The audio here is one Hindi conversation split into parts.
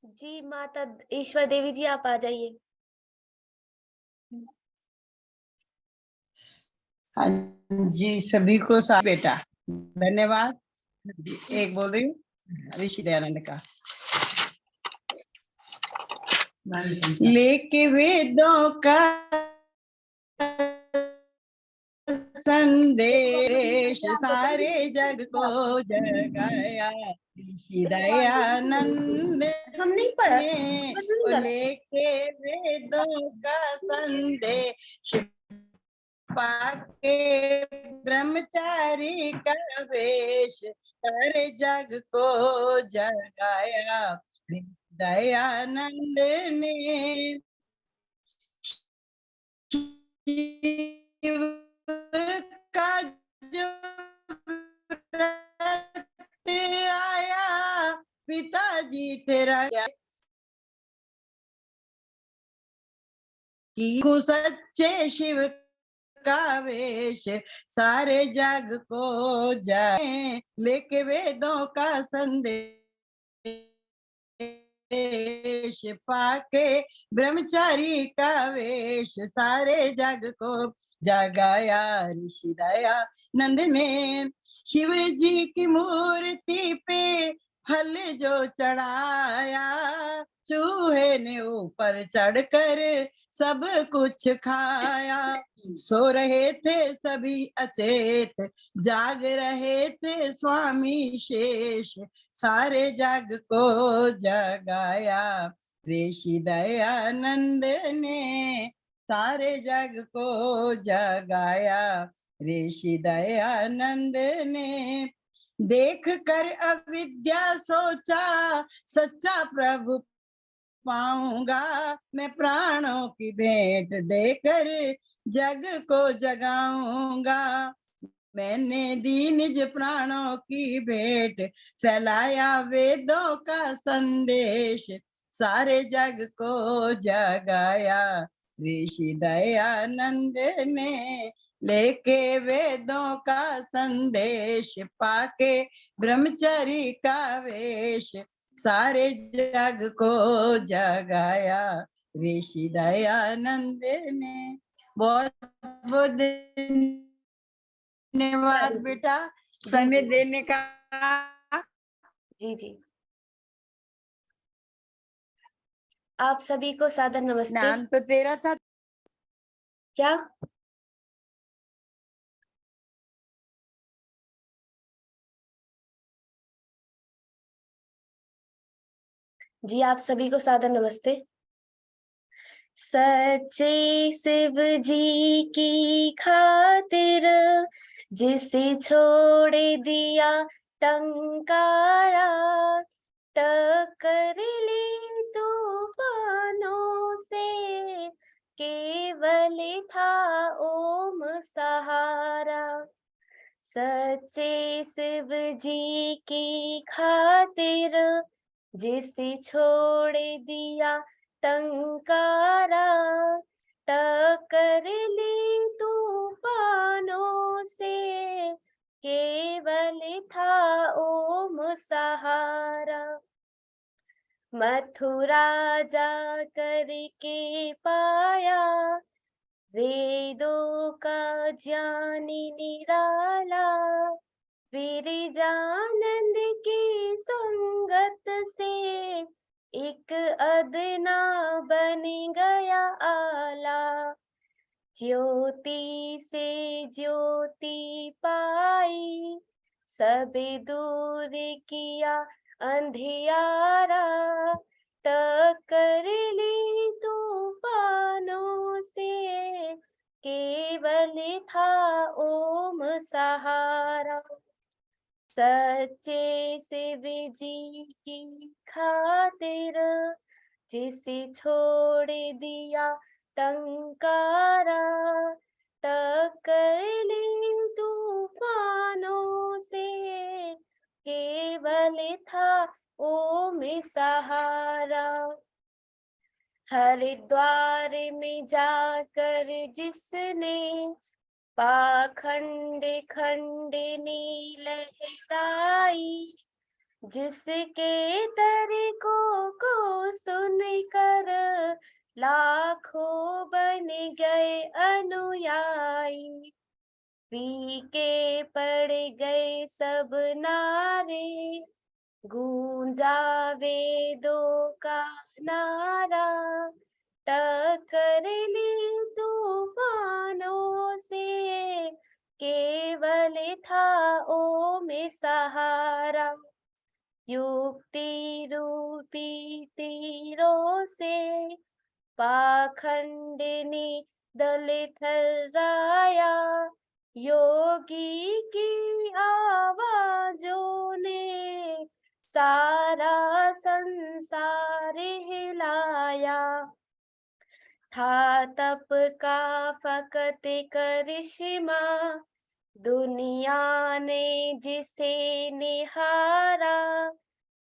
जी, माता ईश्वर देवी जी आप आ जाइए। हाँ जी, सभी को बेटा धन्यवाद। एक बोल रही हूँ ऋषि दयानंद का। लेके वेदों का संदेश सारे जग को जगाया ऋषि दयानंद हम नहीं पढ़ा, ने लेके वेदों का संदेश पाके ब्रह्मचारी का वेश सारे जग को जगाया दयानंद ने शिव का जो व्रत आया पिताजी तेरा की सच्चे शिव का वेश सारे जग को जाए लेके वेदों का संदेश पाके ब्रह्मचारी का वेश सारे जग को जगाया ऋषि दयानंद ने शिव जी की मूर्ति पे फल जो चढ़ाया चूहे ने ऊपर चढ़कर सब कुछ खाया सो रहे थे सभी अचेत जाग रहे थे स्वामी शेष सारे जग को जगाया ऋषि दयानंद ने सारे जग को जगाया ऋषि दयानंद ने देख कर अविद्या सोचा सच्चा प्रभु पाऊंगा मैं प्राणों की भेंट देकर जग को जगाऊंगा मैंने दी निज प्राणों की भेंट फैलाया वेदों का संदेश सारे जग को जगाया ऋषि दयानंद ने लेके वेदों का संदेश पाके ब्रह्मचारी का वेश सारे जग को जगाया ऋषि दयानंद ने बहुत बहुत धन्यवाद बेटा समय देने का। जी जी, आप सभी को सादर नमस्ते। नाम तो तेरा था क्या? जी आप सभी को सादर नमस्ते। सच्चे शिव जी की खातिर जिसे छोड़ दिया टंकारा टक्कर ली तूफानों से केवल था ओम सहारा सच्चे शिव जी की खातिर जिसे छोड़ दिया टंकारा टक्कर ली तूफानों से केवल था ओम सहारा मथुरा जा करके पाया वेदों का ज्ञानी निराला गिरिजानंद की संगत से एक अदना बन गया आला, ज्योति से ज्योति पाई, सब दूर किया अंधियारा, टक्कर ली तूफानों से, केवल था ओम सहारा। सच्चे शिव जी की खातिर, जिसे छोड़ दिया टंकारा, टक्कर ली तूफानों से, केवल था ओम सहारा। हरिद्वार में जाकर जिसने पाखंड खंडनी लहराई, जिसके तरीकों को सुनकर लाखों बन गए अनुयायी, फीके पड़ गए सब नारे, गूंजा वेदों का नारा, टक्कर ली तूफानों से, केवल था ओम सहारा। युक्ति रूपी तीरों से पाखंडनी दल थर्राया, योगी की आवाजों ने सारा संसार हिलाया। था तप का फकत करिश्मा, दुनिया ने जिसे निहारा,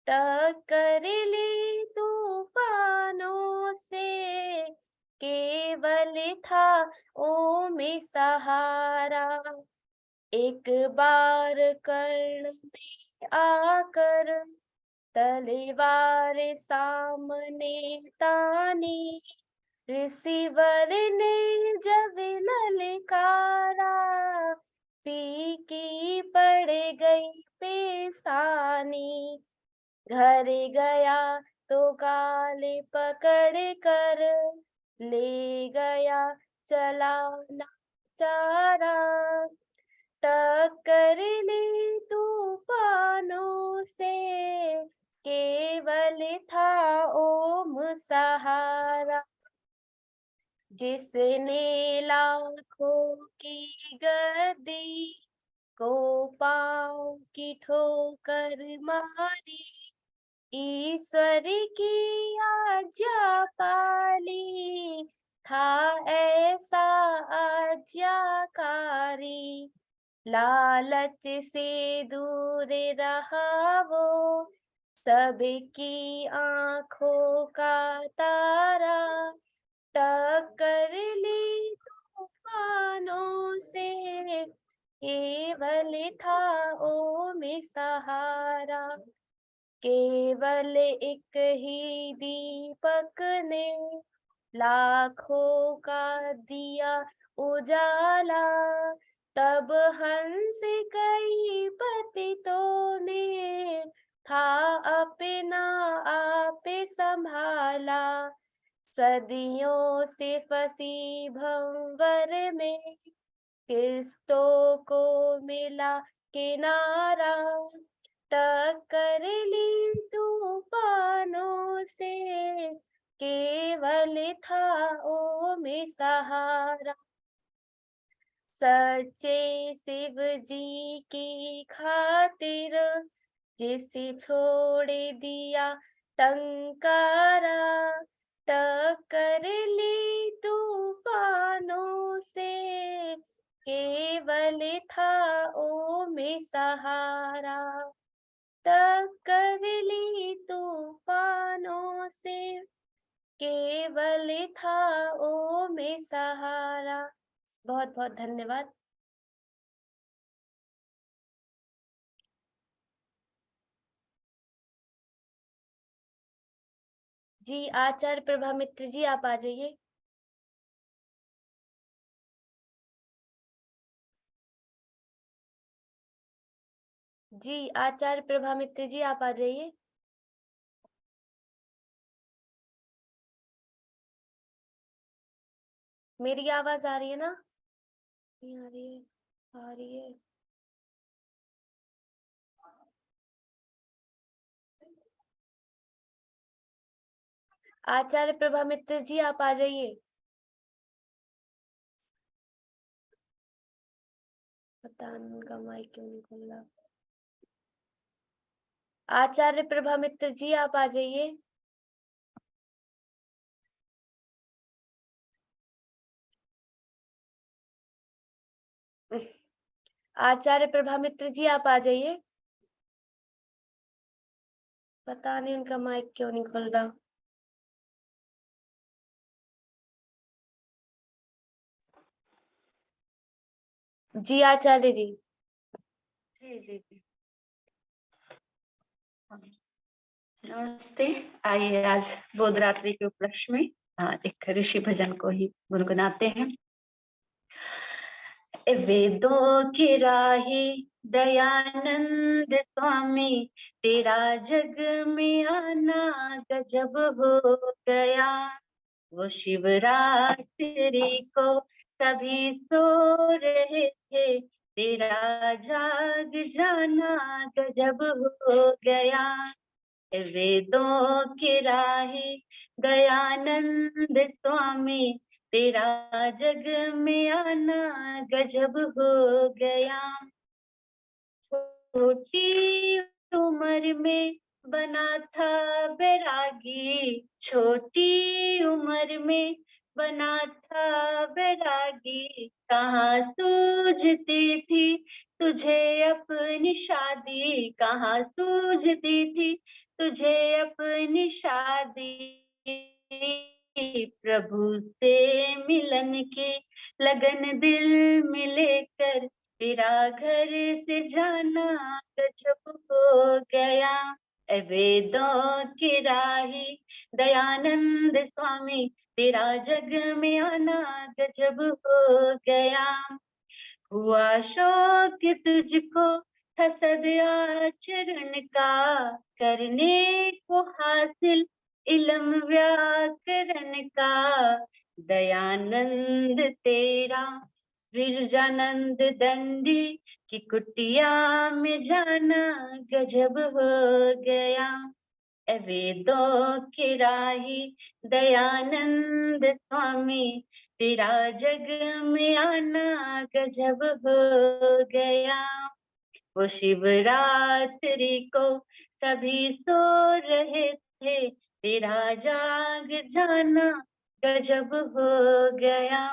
टक्कर ली तूफानों से, केवल था ओम सहारा। एक बार कर्ण ने आकर तलवार सामने तानी, ऋषिवर ने जब ललकारा, फीकी पड़ गई पेशानी, घर गया तो गाल पकड़ कर ले गया चला चारा, टक्कर ली तूफानों से, केवल था ओम सहारा। जिसने लाखों की गर्दी को पाँव की ठोकर मारी, ईश्वर की आज्ञा पाली, था ऐसा आज्ञाकारी, लालच से दूर रहा वो, सबकी आंखों का तारा, टक्कर ली तूफानों से, केवल था ओम सहारा। केवल एक ही दीपक ने लाखों का दिया उजाला, तब हंस कई पतितों ने था अपना आप संभाला, सदियों से फंसी भंवर में किस्तों को मिला किनारा, टक्कर ली तूफानों से, केवल था ओम सहारा। सच्चे शिव जी की खातिर, जिसे छोड़ दिया टंकारा, टक्कर ली तूफानों से, केवल था ओम सहारा, टक्कर ली तूफानों से, केवल था ओम सहारा। बहुत बहुत धन्यवाद। जी आचार्य प्रभा मित्र जी आप आ जाइए। जी आचार्य प्रभा मित्र जी आप आ जाइए। मेरी आवाज आ रही है ना? नहीं आ रही है? आ रही है। आचार्य प्रभा मित्र जी आप आ जाइए। पता नहीं उनका माइक क्यों नहीं खुल रहा। आचार्य प्रभा मित्र जी आप आ जाइए। आचार्य प्रभा मित्र जी आप आ जाइए। पता नहीं उनका माइक क्यों नहीं खुल रहा। जी आचार्य जी। जी जी जी। नमस्ते। आइए आज बोधरात्रि के उपलक्ष्य में एक ऋषि भजन को ही गुनगुनाते हैं। वेदों की राही दयानंद स्वामी, तेरा जग में आना गजब हो गया। वो शिवरात्रि को सभी सो रहे थे, तेरा जाग जाना गजब हो गया। वेदों की राही दयानंद स्वामी, तेरा जग में आना गजब हो गया। छोटी उम्र में बना था बैरागी, छोटी उम्र में बना था बैरागी। कहाँ सूझती थी तुझे अपनी शादी, कहाँ सूझती थी तुझे अपनी शादी। प्रभु से मिलन की लगन दिल में लेकर, तेरा घर से जाना गजब हो गया। वेदों की राही दयानंद स्वामी, तेरा जग में आना गजब हो गया। हुआ शौक तुझको था सदाचरण का, करने को हासिल इल्म व्याकरण का। दयानंद तेरा विरजानंद दंडी की कुटिया में जाना गजब हो गया। वेदों की राही दयानंद स्वामी, तेरा जग में आना गजब हो गया। वो शिवरात्रि को सभी सो रहे थे, तेरा जाग जाना गजब हो गया।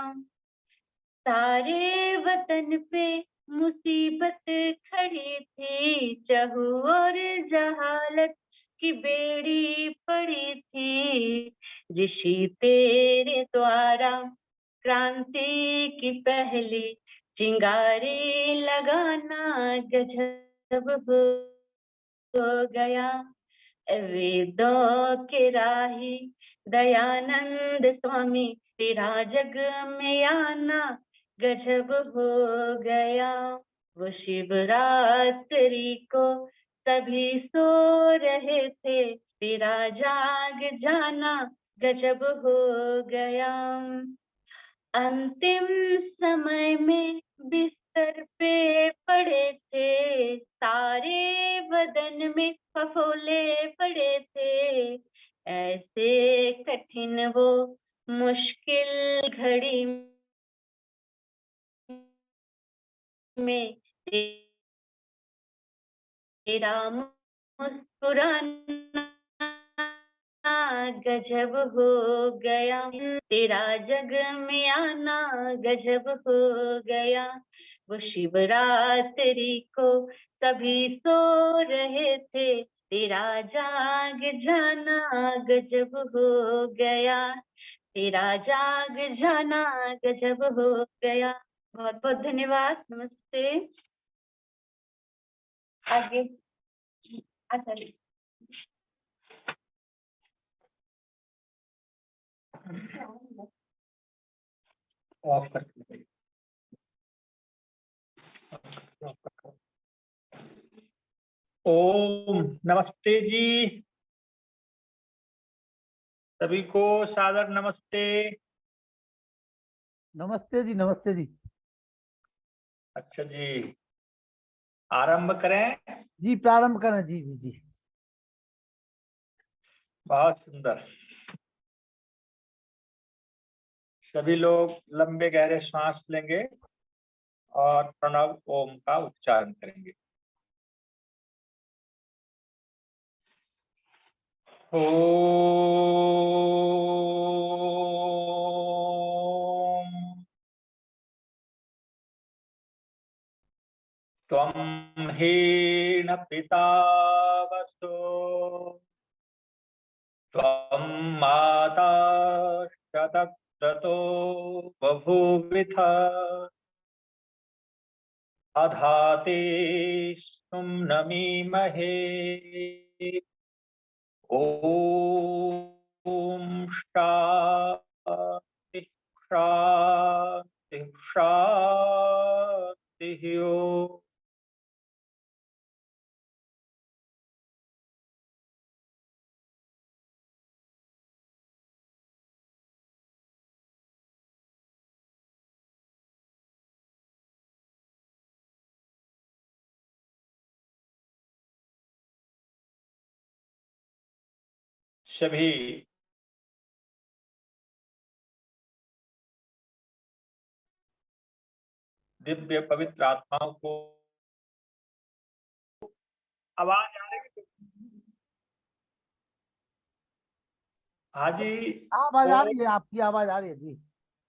सारे वतन पे मुसीबत खड़ी थी, चहु और जहालत की बेड़ी पड़ी थी। ऋषि तेरे द्वारा क्रांति की पहली चिंगारी लगाना गजब हो गया। वेदों के राही दयानंद स्वामी, तेरा जग में आना गजब हो गया। वो शिवरात्रि को सभी सो रहे थे, तेरा जाग जाना गजब हो गया। अंतिम समय में बिस्तर पे पड़े थे, सारे बदन में फफोले पड़े थे। ऐसे कठिन वो मुश्किल घड़ी में तेरा मुस्कुराना गजब हो गया। तेरा जग में आना गजब हो गया। वो शिवरात्रि को सभी सो रहे थे, तेरा जाग जाना गजब हो गया। तेरा जाग जाना गजब हो गया। बहुत बहुत धन्यवाद। नमस्ते। आगे आचार्य। ऑफ करके ओम नमस्ते जी, सभी को सादर नमस्ते। नमस्ते जी, नमस्ते जी। अच्छा जी, आरंभ करें। जी प्रारंभ करें। जी जी जी। बहुत सुंदर। सभी लोग लंबे गहरे सांस लेंगे और प्रणव ओम का उच्चारण करेंगे। ओम। त्वं हीन पितावसो त्वं माता शतक्रतो बभूविथ अधाते नमीमहे। ओम शांति शांति शांति ओम। सभी दिव्य पवित्र आत्माओं को आवाज आ रही है? हाँ जी। आवाज आ तो रही है, आपकी आवाज आ रही है जी।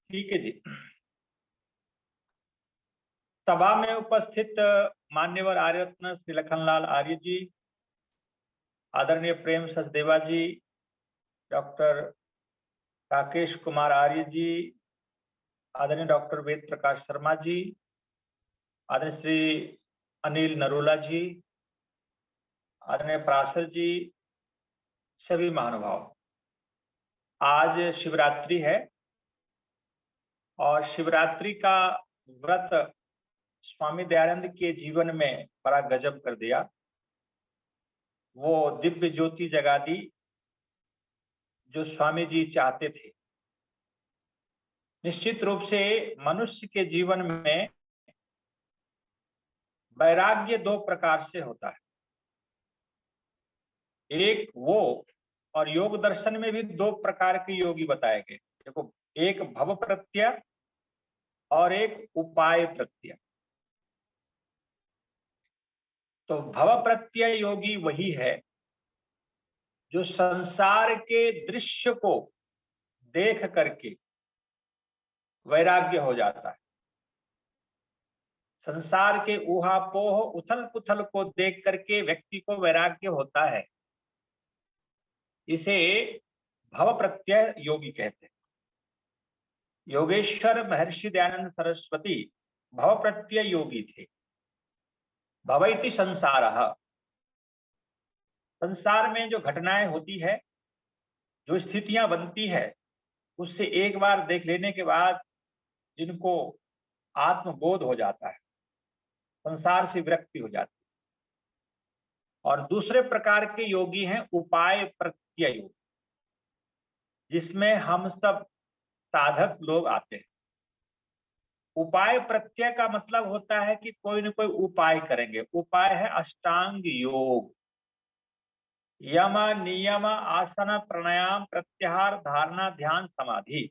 ठीक है जी। सभा में उपस्थित मान्यवर आर्यरत्न श्री लखनलाल आर्य जी, आदरणीय प्रेम सचदेवा जी, डॉक्टर राकेश कुमार आर्य जी, आदरणीय डॉक्टर वेद प्रकाश शर्मा जी, आदरणीय श्री अनिल नरोला जी, आदरणीय पराशर जी, सभी महानुभाव, आज शिवरात्रि है और शिवरात्रि का व्रत स्वामी दयानंद के जीवन में बड़ा गजब कर दिया। वो दिव्य ज्योति जगा दी जो स्वामी जी चाहते थे। निश्चित रूप से मनुष्य के जीवन में वैराग्य दो प्रकार से होता है। एक वो, और योग दर्शन में भी दो प्रकार के योगी बताए गए। देखो, एक भव प्रत्यय और एक उपाय प्रत्यय। तो भव प्रत्यय योगी वही है जो संसार के दृश्य को देख करके वैराग्य हो जाता है। संसार के ऊहापोह उथल पुथल को देख करके व्यक्ति को वैराग्य होता है। इसे भव प्रत्यय योगी कहते हैं। योगेश्वर महर्षि दयानंद सरस्वती भव प्रत्यय योगी थे। भवैति संसारः, संसार में जो घटनाएं होती है, जो स्थितियां बनती है, उससे एक बार देख लेने के बाद जिनको आत्मबोध हो जाता है, संसार से विरक्ति हो जाती है। और दूसरे प्रकार के योगी हैं उपाय प्रत्यय योगी, जिसमें हम सब साधक लोग आते हैं। उपाय प्रत्यय का मतलब होता है कि कोई न कोई उपाय करेंगे। उपाय है अष्टांग योग, यम नियम आसन प्राणायाम प्रत्याहार धारणा ध्यान समाधि।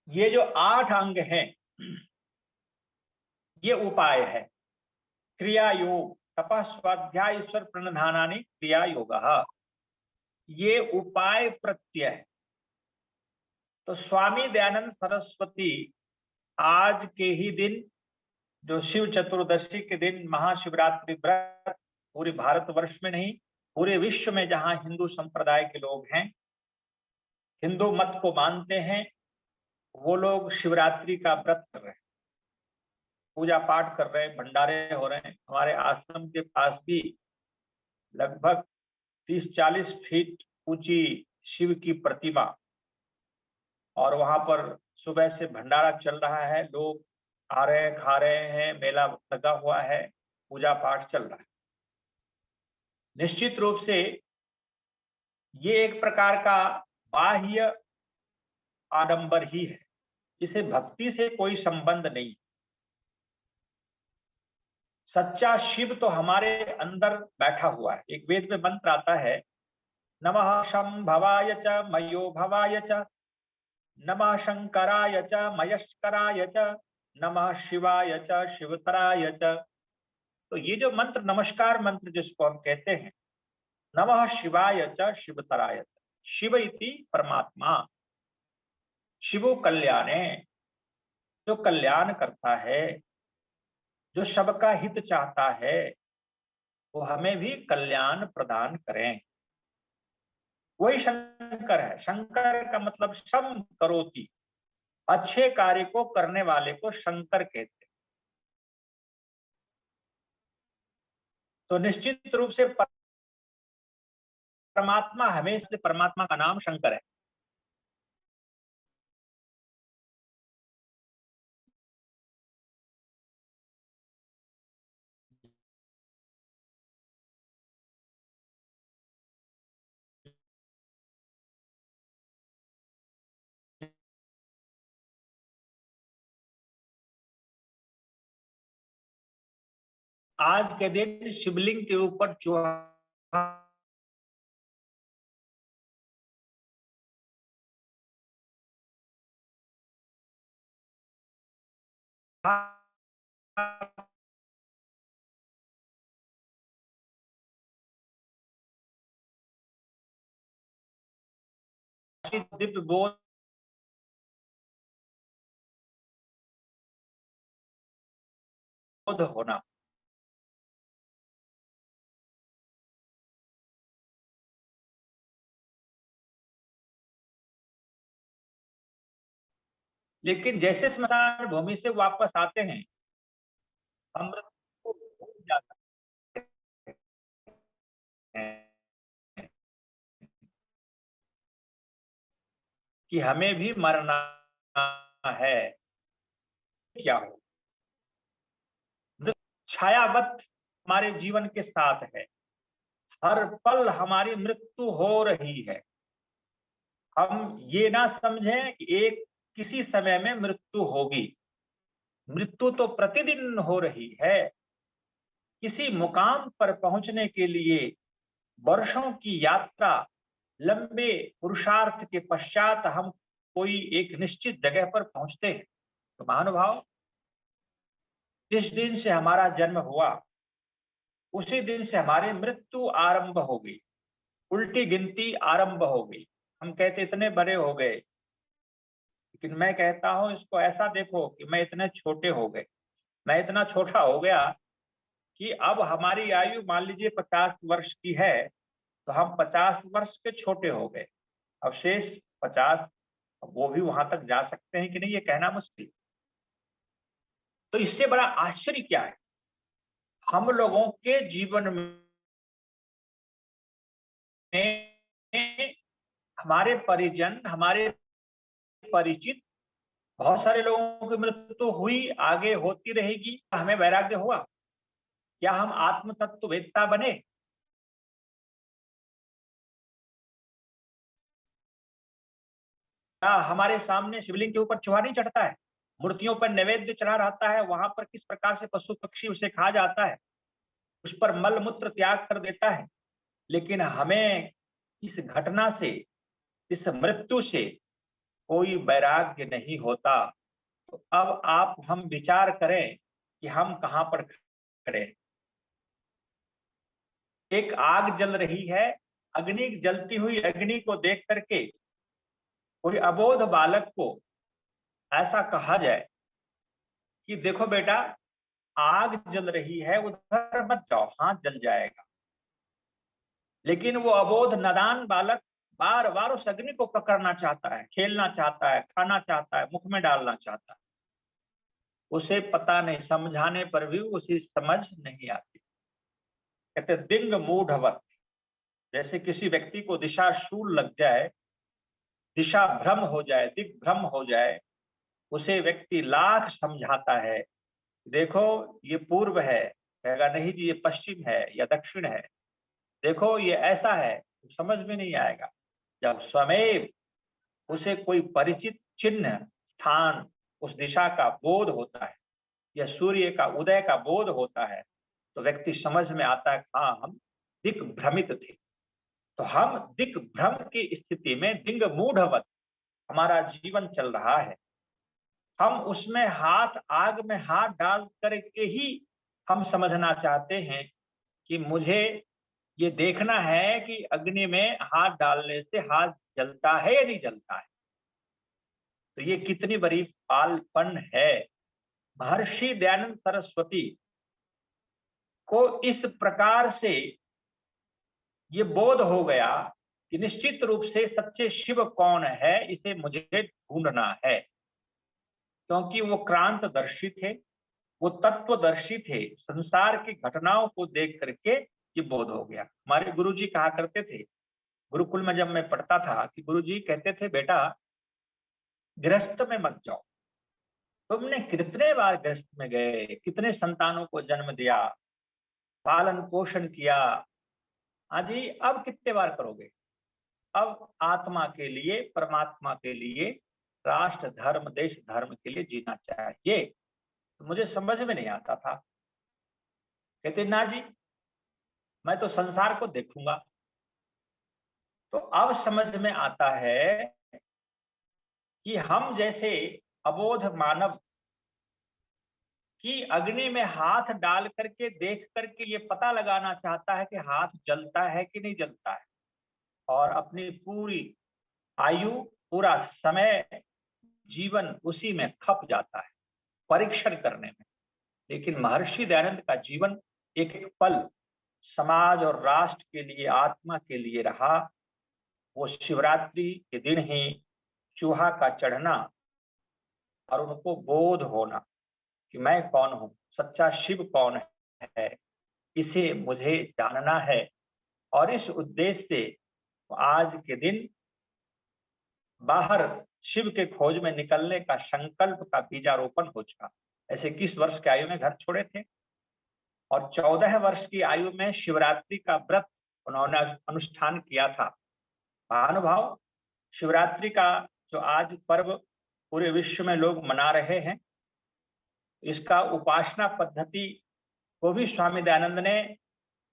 ये जो 8 अंग हैं, ये उपाय है। क्रिया योग, तपः स्वाध्याय ईश्वर प्रणधानानि क्रिया योगः, ये उपाय प्रत्यय है। तो स्वामी दयानंद सरस्वती आज के ही दिन, जो शिव चतुर्दशी के दिन महाशिवरात्रि व्रत पूरे भारतवर्ष में नहीं, पूरे विश्व में जहां हिंदू संप्रदाय के लोग हैं, हिंदू मत को मानते हैं, वो लोग शिवरात्रि का व्रत कर रहे हैं, पूजा पाठ कर रहे हैं, भंडारे हो रहे हैं। हमारे आश्रम के पास भी लगभग 30-40 फीट ऊंची शिव की प्रतिमा, और वहां पर सुबह से भंडारा चल रहा है। लोग आ रहे हैं, खा रहे हैं, मेला लगा हुआ है, पूजा पाठ चल रहा है। निश्चित रूप से ये एक प्रकार का बाह्य आडंबर ही है, इसे भक्ति से कोई संबंध नहीं। सच्चा शिव तो हमारे अंदर बैठा हुआ है। एक वेद में मंत्र आता है, नमः शंभवाय च मयो भवाय च, नमः शंकराय च मयस्कराय च, नमः शिवाय च शिवतराय च। तो ये जो मंत्र, नमस्कार मंत्र जिसको हम कहते हैं, नमः शिवाय च शिवतराय च, शिव इति परमात्मा, शिवो कल्याणे, जो कल्याण करता है, जो सबका हित चाहता है, वो हमें भी कल्याण प्रदान करें। वही शंकर है। शंकर का मतलब शम करोति, अच्छे कार्य को करने वाले को शंकर कहते हैं। तो निश्चित रूप से परमात्मा, हमेशा परमात्मा का नाम शंकर है। आज के दिन शिवलिंग के ऊपर चूहा दिव्य बोध होना, लेकिन जैसे स्मशान भूमि से वापस आते हैं, अमृत को भूल जाता है कि हमें भी मरना है। क्या हो, छायावत हमारे जीवन के साथ है, हर पल हमारी मृत्यु हो रही है। हम ये ना समझें कि एक किसी समय में मृत्यु होगी। मृत्यु तो प्रतिदिन हो रही है। किसी मुकाम पर पहुंचने के लिए वर्षों की यात्रा, लंबे पुरुषार्थ के पश्चात हम कोई एक निश्चित जगह पर पहुंचते हैं। तो महानुभाव, जिस दिन से हमारा जन्म हुआ उसी दिन से हमारी मृत्यु आरंभ हो गई, उल्टी गिनती आरंभ हो गई। हम कहते इतने बड़े हो गए, लेकिन मैं कहता हूं इसको ऐसा देखो कि मैं इतने छोटे हो गए, मैं इतना छोटा हो गया कि अब हमारी आयु मान लीजिए 50 वर्ष की है, तो हम 50 वर्ष के छोटे हो गए। अब शेष 50 वो भी वहां तक जा सकते हैं कि नहीं, ये कहना मुश्किल। तो इससे बड़ा आश्चर्य क्या है, हम लोगों के जीवन में हमारे परिजन, हमारे परिचित, बहुत सारे लोगों की मृत्यु हुई, आगे होती रहेगी। हमें वैराग्य हुआ? क्या हम आत्म तत्ववेत्ता बने? हमारे सामने शिवलिंग के ऊपर चूहा नहीं चढ़ता है, मूर्तियों पर नैवेद्य चढ़ा रहता है, वहां पर किस प्रकार से पशु पक्षी उसे खा जाता है, उस पर मल मूत्र त्याग कर देता है। लेकिन हमें इस घटना से, इस मृत्यु से कोई वैराग्य नहीं होता। तो अब आप हम विचार करें कि हम कहां पर खड़े हैं। एक आग जल रही है, अग्नि जलती हुई अग्नि को देख करके कोई अबोध बालक को ऐसा कहा जाए कि देखो बेटा, आग जल रही है, उधर मत जाओ, हाथ जल जाएगा। लेकिन वो अबोध नादान बालक बार बार उस अग्नि को पकड़ना चाहता है, खेलना चाहता है, खाना चाहता है, मुख में डालना चाहता है। उसे पता नहीं, समझाने पर भी उसे समझ नहीं आती। कहते दिंग मूढ़वत, जैसे किसी व्यक्ति को दिशा शूल लग जाए, दिशा भ्रम हो जाए, दिग्भ्रम हो जाए, उसे व्यक्ति लाख समझाता है, देखो ये पूर्व है, कहेगा नहीं जी ये पश्चिम है या दक्षिण है, देखो ये ऐसा है, समझ में नहीं आएगा। जब स्वयं उसे कोई परिचित चिन्ह स्थान, उस दिशा का बोध होता है या सूर्य का उदय का बोध होता है तो व्यक्ति समझ में आता है हाँ हम दिक भ्रमित थे। तो हम दिक भ्रम की स्थिति में दिंग मूढ़वत हमारा जीवन चल रहा है। हम उसमें आग में हाथ डाल करके ही हम समझना चाहते हैं कि मुझे ये देखना है कि अग्नि में हाथ डालने से हाथ जलता है या नहीं जलता है। तो ये कितनी बड़ी बालपन है। महर्षि दयानंद सरस्वती को इस प्रकार से ये बोध हो गया कि निश्चित रूप से सच्चे शिव कौन है, इसे मुझे ढूंढना है। क्योंकि वो क्रांतदर्शी थे, वो तत्वदर्शी थे। संसार की घटनाओं को देख करके ये बोध हो गया। हमारे गुरुजी कहा करते थे, गुरुकुल में जब मैं पढ़ता था, कि गुरुजी कहते थे बेटा गृहस्थ में मत जाओ। तुमने कितने बार गृहस्थ में गए, कितने संतानों को जन्म दिया, पालन पोषण किया, हाजी अब कितने बार करोगे। अब आत्मा के लिए, परमात्मा के लिए, राष्ट्र धर्म देश धर्म के लिए जीना चाहिए। तो मुझे समझ में नहीं आता था। कहते ना जी मैं तो संसार को देखूंगा। तो अब समझ में आता है कि हम जैसे अबोध मानव कि अग्नि में हाथ डाल करके देख करके ये पता लगाना चाहता है कि हाथ जलता है कि नहीं जलता है, और अपनी पूरी आयु, पूरा समय, जीवन उसी में खप जाता है परीक्षण करने में। लेकिन महर्षि दयानंद का जीवन एक एक पल समाज और राष्ट्र के लिए, आत्मा के लिए रहा। वो शिवरात्रि के दिन ही चूहा का चढ़ना और उनको बोध होना कि मैं कौन हूं, सच्चा शिव कौन है, इसे मुझे जानना है। और इस उद्देश्य से आज के दिन बाहर शिव के खोज में निकलने का संकल्प का बीजारोपण हो चुका। ऐसे 21 वर्ष की आयु में घर छोड़े थे और 14 वर्ष की आयु में शिवरात्रि का व्रत उन्होंने अनुष्ठान किया था। महानुभाव, शिवरात्रि का जो आज पर्व पूरे विश्व में लोग मना रहे हैं, इसका उपासना पद्धति को भी स्वामी दयानंद ने,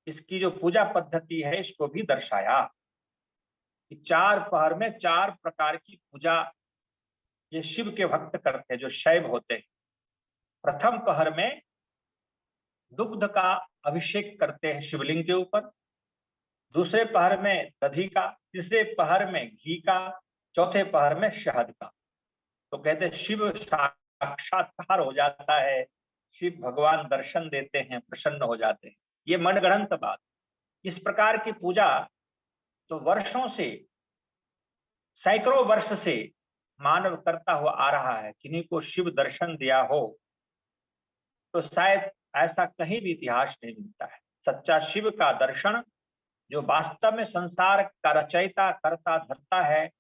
इसकी जो पूजा पद्धति है इसको भी दर्शाया कि 4 पहर में 4 प्रकार की पूजा ये शिव के भक्त करते हैं जो शैव होते हैं। प्रथम पहर में दुग्ध का अभिषेक करते हैं शिवलिंग के ऊपर, दूसरे पहर में दधी का, तीसरे पहर में घी का, चौथे पहर में शहद का। तो कहते हैं शिव साक्षात्कार हो जाता है, शिव भगवान दर्शन देते हैं, प्रसन्न हो जाते हैं। ये मनगढ़ंत बात। इस प्रकार की पूजा तो वर्षों से, सैकड़ों वर्ष से मानव करता हुआ आ रहा है। किन्हीं को शिव दर्शन दिया हो तो शायद ऐसा कहीं भी इतिहास नहीं मिलता है। सच्चा शिव का दर्शन, जो वास्तव में संसार का रचयिता, करता, धरता है,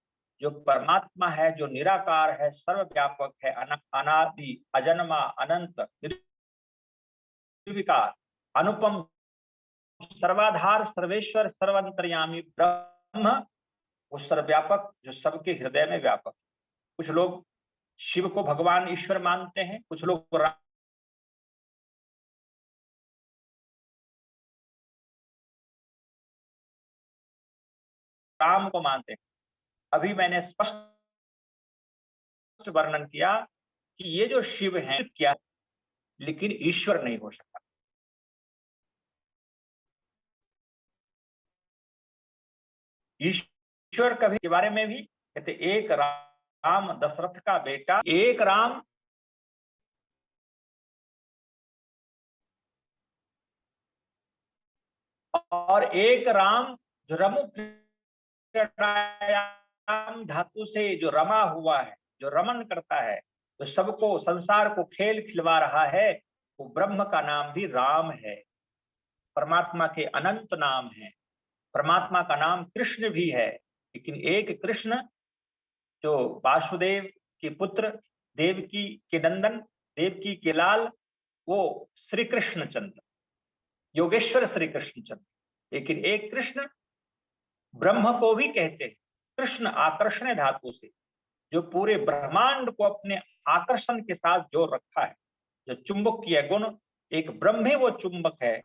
जो परमात्मा है, जो निराकार है, सर्वव्यापक है, अनादि, अजन्मा, अनंत, निर्विकार, अनुपम, सर्वाधार, सर्वेश्वर, सर्वांतर्यामी ब्रह्म, वो सर्वव्यापक जो सबके हृदय में व्यापक। कुछ लोग शिव को भगवान ईश्वर मानते हैं, कुछ लोग राम को मानते हैं। अभी मैंने स्पष्ट वर्णन किया कि ये जो शिव है क्या, लेकिन ईश्वर नहीं हो सकता। ईश्वर कभी के बारे में भी कहते, एक राम दशरथ का बेटा, एक राम और एक राम जो रमु धातु से जो रमा हुआ है, जो रमन करता है, जो सबको, संसार को खेल खिलवा रहा है, वो ब्रह्म का नाम भी राम है। परमात्मा के अनंत नाम है। परमात्मा का नाम कृष्ण भी है, लेकिन एक कृष्ण जो वासुदेव के पुत्र, देवकी के नंदन, देवकी के लाल, वो श्री कृष्ण चंद्र, योगेश्वर श्री कृष्ण चंद्र। लेकिन एक कृष्ण ब्रह्म को भी कहते हैं। कृष्ण आकर्षण धातु से, जो पूरे ब्रह्मांड को अपने आकर्षण के साथ जोड़ रखा है। जो चुंबकीय गुण, एक ब्रह्म ही वो चुंबक है,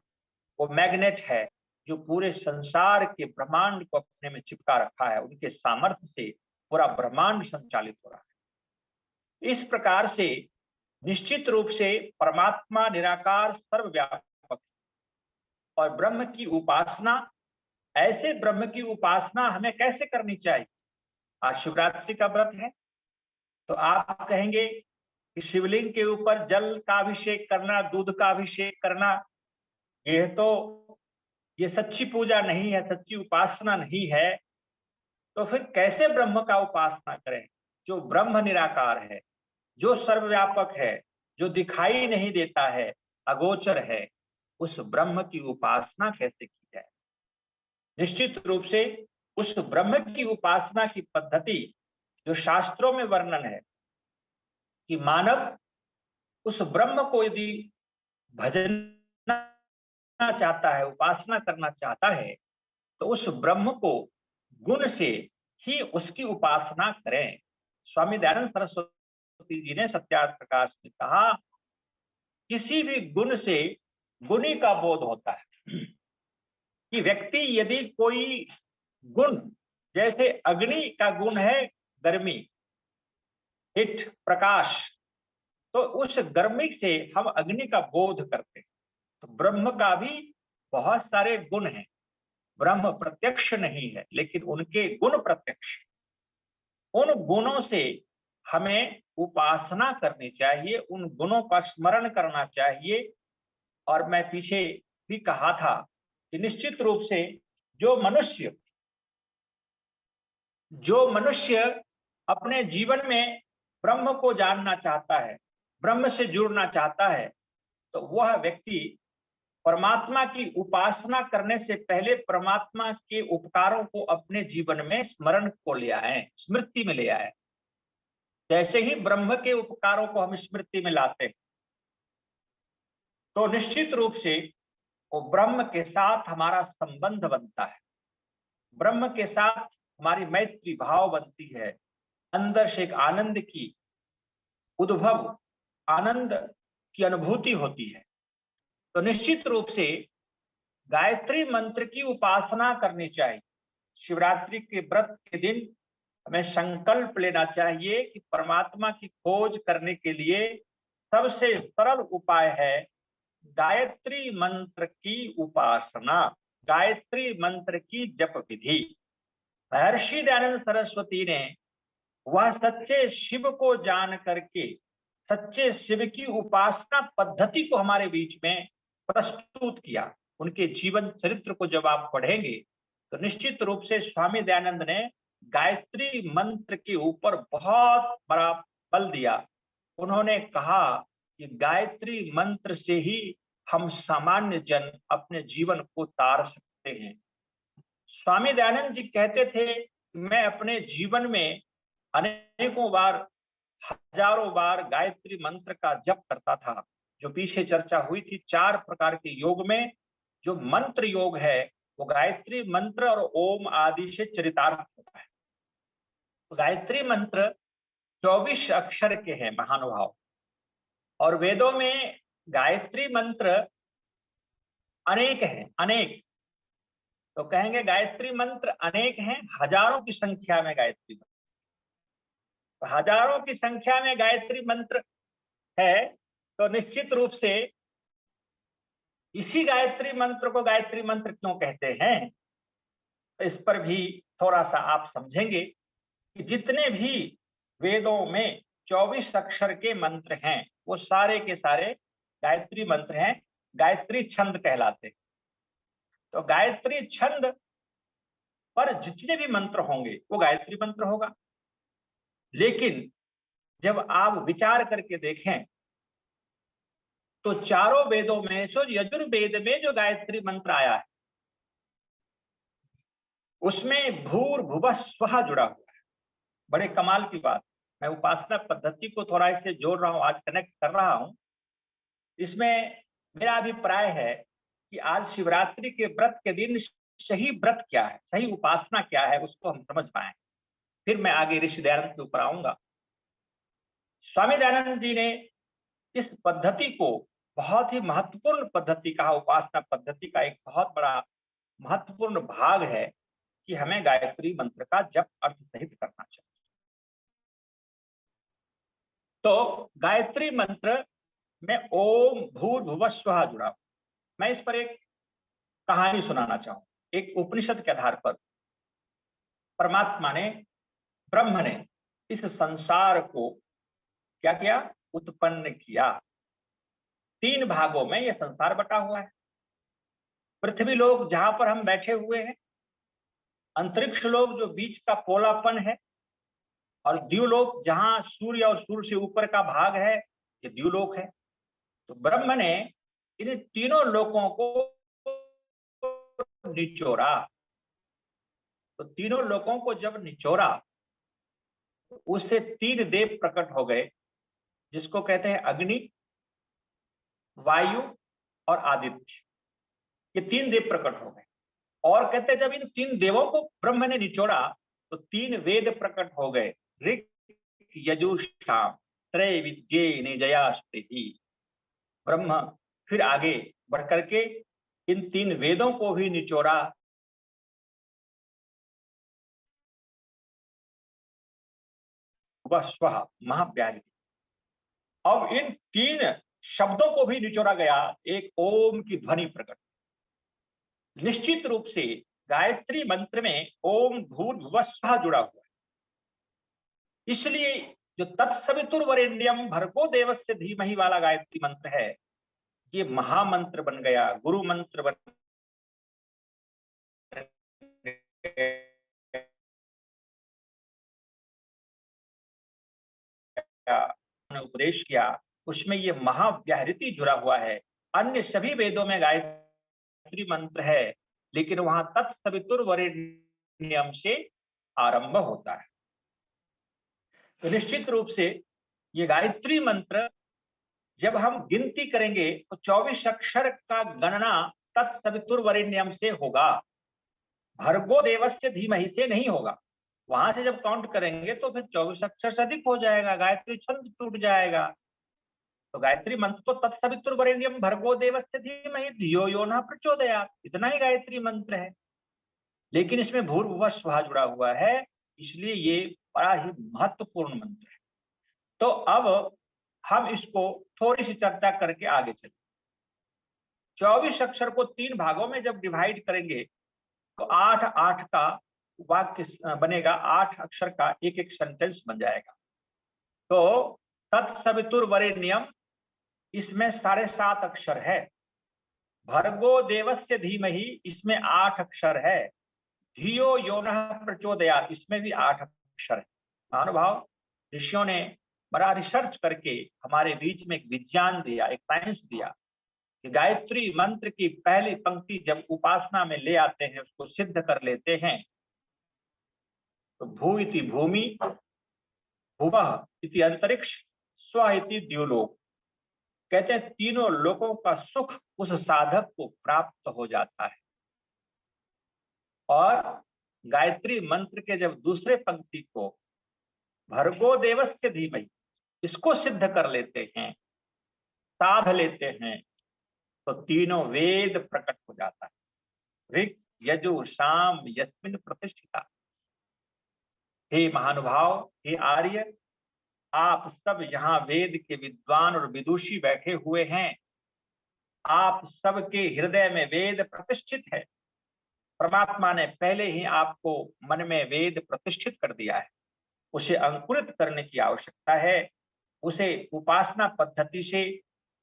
वो मैग्नेट है जो पूरे संसार के ब्रह्मांड को अपने में चिपका रखा है। उनके सामर्थ्य से पूरा ब्रह्मांड संचालित हो रहा है। इस प्रकार से निश्चित रूप से परमात्मा निराकार सर्वव्यापक और ब्रह्म की उपासना, ऐसे ब्रह्म की उपासना हमें कैसे करनी चाहिए। आज शिवरात्रि का व्रत है तो आप कहेंगे कि शिवलिंग के ऊपर जल का अभिषेक करना, दूध का अभिषेक करना, ये सच्ची पूजा नहीं है, सच्ची उपासना नहीं है। तो फिर कैसे ब्रह्म का उपासना करें जो ब्रह्म निराकार है, जो सर्वव्यापक है, जो दिखाई नहीं देता है, अगोचर है, उस ब्रह्म की उपासना कैसे की जाए। निश्चित रूप से उस ब्रह्म की उपासना की पद्धति जो शास्त्रों में वर्णन है कि मानव उस ब्रह्म को यदि भजना चाहता है, उपासना करना चाहता है, तो उस ब्रह्म को गुण से ही उसकी उपासना करें। स्वामी दयानंद सरस्वती जी ने सत्यार्थ प्रकाश में कहा, किसी भी गुण से गुणी का बोध होता है कि व्यक्ति यदि कोई गुण, जैसे अग्नि का गुण है गर्मी, हिट, प्रकाश, तो उस गर्मी से हम अग्नि का बोध करते हैं। तो ब्रह्म का भी बहुत सारे गुण हैं। ब्रह्म प्रत्यक्ष नहीं है लेकिन उनके गुण प्रत्यक्ष। उन गुणों से हमें उपासना करनी चाहिए, उन गुणों का स्मरण करना चाहिए। और मैं पीछे भी कहा था कि निश्चित रूप से जो मनुष्य अपने जीवन में ब्रह्म को जानना चाहता है, ब्रह्म से जुड़ना चाहता है, तो वह व्यक्ति परमात्मा की उपासना करने से पहले परमात्मा के उपकारों को अपने जीवन में स्मरण को ले आए, स्मृति में ले आए। जैसे ही ब्रह्म के उपकारों को हम स्मृति में लाते हैं तो निश्चित रूप से वो ब्रह्म के साथ हमारा संबंध बनता है, ब्रह्म के साथ हमारी मैत्री भाव बनती है, अंदर से एक आनंद की उद्भव, आनंद की अनुभूति होती है। तो निश्चित रूप से गायत्री मंत्र की उपासना करनी चाहिए। शिवरात्रि के व्रत के दिन हमें संकल्प लेना चाहिए कि परमात्मा की खोज करने के लिए सबसे सरल उपाय है गायत्री मंत्र की उपासना, गायत्री मंत्र की जप विधि। महर्षि दयानंद सरस्वती ने वह सच्चे शिव को जान करके सच्चे शिव की उपासना पद्धति को हमारे बीच में प्रस्तुत किया। उनके जीवन चरित्र को जब आप पढ़ेंगे तो निश्चित रूप से स्वामी दयानंद ने गायत्री मंत्र के ऊपर बहुत बड़ा बल दिया। उन्होंने कहा कि गायत्री मंत्र से ही हम सामान्य जन अपने जीवन को तार सकते हैं। स्वामी दयानंद जी कहते थे कि मैं अपने जीवन में अनेकों बार, हजारों बार गायत्री मंत्र का जप करता था। जो पीछे चर्चा हुई थी 4 प्रकार के योग में जो मंत्र योग है वो गायत्री मंत्र और ओम आदि से चरितार्थ होता है। तो गायत्री मंत्र 24 अक्षर के हैं महानुभाव, और वेदों में गायत्री मंत्र अनेक हैं, अनेक। तो कहेंगे गायत्री मंत्र अनेक हैं, हजारों की संख्या में गायत्री मंत्र, तो हजारों की संख्या में गायत्री मंत्र है। तो निश्चित रूप से इसी गायत्री मंत्र को गायत्री मंत्र क्यों कहते हैं, तो इस पर भी थोड़ा सा आप समझेंगे कि जितने भी वेदों में 24 अक्षर के मंत्र हैं वो सारे के सारे गायत्री मंत्र हैं, गायत्री छंद कहलाते हैं। तो गायत्री छंद पर जितने भी मंत्र होंगे वो गायत्री मंत्र होगा। लेकिन जब आप विचार करके देखें तो चारों वेदों में से यजुर्वेद में जो गायत्री मंत्र आया है उसमें भूर्भुवः स्वः जुड़ा हुआ है। बड़े कमाल की बात। मैं उपासना पद्धति को थोड़ा इससे जोड़ रहा हूं, आज कनेक्ट कर रहा हूं। इसमें मेरा अभिप्राय है कि आज शिवरात्रि के व्रत के दिन सही व्रत क्या है, सही उपासना क्या है, उसको हम समझ पाए। फिर मैं आगे ऋषि दयानंद के ऊपर आऊंगा। स्वामी दयानंद जी ने इस पद्धति को बहुत ही महत्वपूर्ण पद्धति कहा, उपासना पद्धति का एक बहुत बड़ा महत्वपूर्ण भाग है कि हमें गायत्री मंत्र का जप अर्थ सहित करना चाहिए। तो गायत्री मंत्र में ओम भूर्भुवः स्वः जुड़ा। मैं इस पर एक कहानी सुनाना चाहूं। एक उपनिषद के आधार पर परमात्मा ने, ब्रह्म ने इस संसार को क्या किया? उत्पन्न किया। 3 भागों में यह संसार बटा हुआ है। पृथ्वी लोक जहां पर हम बैठे हुए हैं, अंतरिक्ष लोक जो बीच का पोलापन है, और द्युलोक जहां सूर्य और सूर्य से ऊपर का भाग है, ये द्युलोक है। तो ब्रह्म ने इन तीनों लोकों को निचोड़ा। तो तीनों लोकों को जब निचोड़ा, उससे 3 देव प्रकट हो गए, जिसको कहते हैं अग्नि, वायु और आदित्य। ये 3 देव प्रकट हो गए। और कहते हैं जब इन 3 देवों को ब्रह्म ने निचोड़ा तो 3 वेद प्रकट हो गए, ऋक्, यजुः, साम, त्रैविद्ये निजयास्ते। ब्रह्म फिर आगे बढ़ करके इन 3 वेदों को भी निचोड़ा। वह स्वः महाव्याहृति। अब इन 3 शब्दों को भी निचोड़ा गया, एक ओम की ध्वनि प्रकट। निश्चित रूप से गायत्री मंत्र में ओम भूर्भुवः स्वः जुड़ा हुआ है। इसलिए जो तत्सवितुर्वरेण्यम भर्गो देवस्य धीमहि वाला गायत्री मंत्र है, ये महामंत्र बन गया, गुरु मंत्र बन गया, उपदेश किया, उसमें ये महाव्याहृति जुड़ा हुआ है। अन्य सभी वेदों में गायत्री मंत्र है, लेकिन वहां तत्सवितुर्वरेण्यम से आरंभ होता है। तो निश्चित रूप से ये गायत्री मंत्र जब हम गिनती करेंगे तो 24 अक्षर का गणना तत्सवितुर्वरेण्यम से होगा, भर्गो देवस्य धीमहि से नहीं होगा। वहां से जब काउंट करेंगे तो फिर 24 अक्षर से अधिक हो जाएगा, गायत्री छंद टूट जाएगा। तो गायत्री मंत्र तो तत्सवितुर्वरेण्यम भर्गो देवस्य धीमहि धियो यो नः प्रचोदयात्, इतना ही गायत्री मंत्र है। लेकिन इसमें भूर्भुवः स्वः जुड़ा हुआ है, इसलिए ये बड़ा ही महत्वपूर्ण मंत्र है। तो अब हम इसको थोड़ी सी चर्चा करके आगे चलें। 24 अक्षर को 3 भागों में जब डिवाइड करेंगे तो 8-8 का वाक्य बनेगा, 8 अक्षर का एक एक सेंटेंस बन जाएगा। तो तत्सवितुर्वरेण्यम, इसमें 7.5 अक्षर है। भर्गो देवस्य धीमहि, इसमें 8 अक्षर है। धियो यो नः प्रचोदयात्, इसमें भी 8 अक्षर है। महानुभाव, ऋषियों ने बड़ा रिसर्च करके हमारे बीच में एक विज्ञान दिया, एक साइंस दिया कि गायत्री मंत्र की पहली पंक्ति जब उपासना में ले आते हैं, उसको सिद्ध कर लेते हैं, तो भू इति भूमि, भुवः इति अंतरिक्ष, स्व इति द्युलोक। कहते हैं तीनों लोकों का सुख उस साधक को प्राप्त हो जाता है। और गायत्री मंत्र के जब दूसरे पंक्ति को भर्गो देवस्य धीमहि, इसको सिद्ध कर लेते हैं, साध लेते हैं, तो तीनों वेद प्रकट हो जाता है। ऋक्, यजुः, साम यस्मिन् प्रतिष्ठिता। हे महानुभाव, हे आर्य, आप सब यहाँ वेद के विद्वान और विदुषी बैठे हुए हैं। आप सबके हृदय में वेद प्रतिष्ठित है। परमात्मा ने पहले ही आपको मन में वेद प्रतिष्ठित कर दिया है। उसे अंकुरित करने की आवश्यकता है। उसे उपासना पद्धति से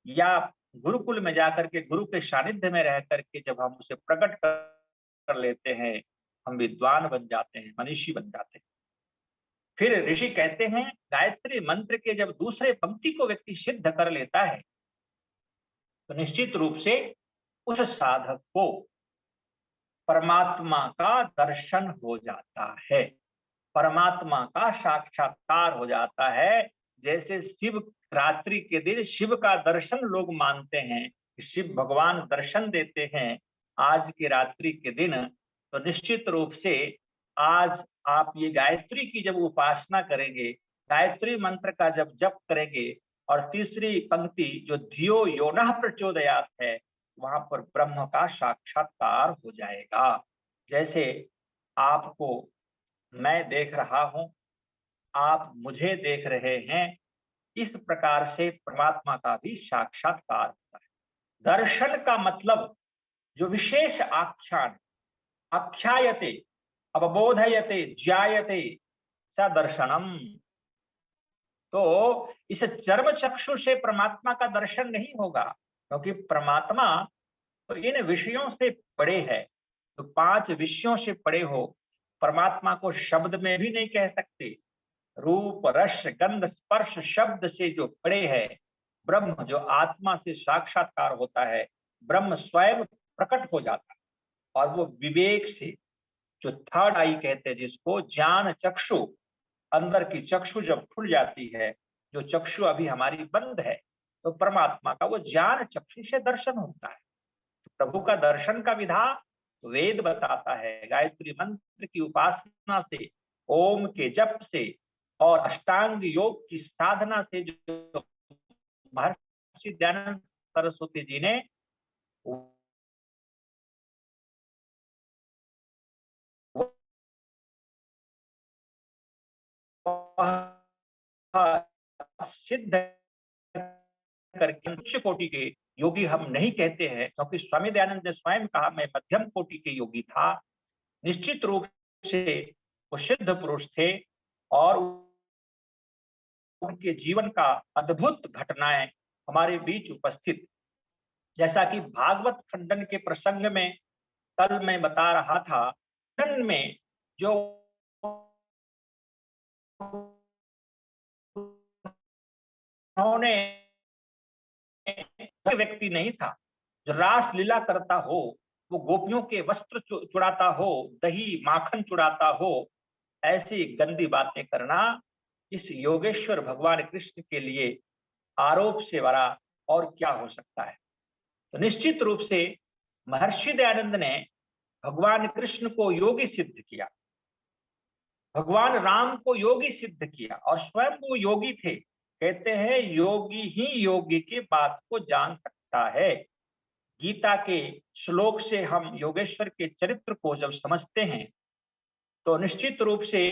या गुरुकुल में जाकर के गुरु के सानिध्य में रह करके जब हम उसे प्रकट कर लेते हैं, हम विद्वान बन जाते हैं, मनीषी बन जाते हैं। फिर ऋषि कहते हैं गायत्री मंत्र के जब दूसरे पंक्ति को व्यक्ति सिद्ध कर लेता है, तो निश्चित रूप से उस साधक को परमात्मा का दर्शन हो जाता है, परमात्मा का साक्षात्कार हो जाता है। जैसे शिव रात्रि के दिन शिव का दर्शन लोग मानते हैं, शिव भगवान दर्शन देते हैं आज की रात्रि के दिन, तो निश्चित रूप से आज आप ये गायत्री की जब उपासना करेंगे गायत्री मंत्र का जब जप करेंगे और तीसरी पंक्ति जो धियो योनः प्रचोदयात् है, वहां पर ब्रह्म का साक्षात्कार हो जाएगा। जैसे आपको मैं देख रहा हूं, आप मुझे देख रहे हैं, इस प्रकार से परमात्मा का भी साक्षात्कार होता है। दर्शन का मतलब जो विशेष आख्यान, आख्यायते, अवबोधयते, ज्यायते स दर्शनम। तो इस चर्म चक्षु से परमात्मा का दर्शन नहीं होगा, क्योंकि परमात्मा तो इन विषयों से परे है। तो 5 विषयों से परे हो, परमात्मा को शब्द में भी नहीं कह सकते। रूप, रस, गंध, स्पर्श, शब्द से जो परे है, ब्रह्म जो आत्मा से साक्षात्कार होता है, ब्रह्म स्वयं प्रकट हो जाता है। और वो विवेक से, जो थर्ड आई कहते हैं जिसको, ज्ञान चक्षु, अंदर की चक्षु जब खुल जाती है, जो चक्षु अभी हमारी बंद है, तो परमात्मा का वो ज्ञान चक्षु से दर्शन होता है। प्रभु का दर्शन का विधान वेद बताता है। गायत्री मंत्र की उपासना से, ओम के जप से और अष्टांग योग की साधना से जो महर्षि दयानंद सरस्वती जी ने सिद्ध करके उच्च कोटि के योगी हम नहीं कहते हैं, क्योंकि स्वामी दयानंद ने स्वयं कहा मैं मध्यम कोटि के योगी था। निश्चित रूप से वो सिद्ध पुरुष थे और उनके जीवन का अद्भुत घटनाएं हमारे बीच उपस्थित, जैसा कि भागवत खंडन के प्रसंग में कल मैं बता रहा था, खंडन में जो उन्होंने व्यक्ति नहीं था जो रास लीला करता हो, वो गोपियों के वस्त्र चुराता हो, दही माखन चुराता हो, ऐसी गंदी बातें करना इस योगेश्वर भगवान कृष्ण के लिए आरोप से बड़ा और क्या हो सकता है। तो निश्चित रूप से महर्षि दयानंद ने भगवान कृष्ण को योगी सिद्ध किया, भगवान राम को योगी सिद्ध किया, और स्वयं वो योगी थे। कहते हैं योगी ही योगी की बात को जान सकता है। गीता के श्लोक से हम योगेश्वर के चरित्र को जब समझते हैं, तो निश्चित रूप से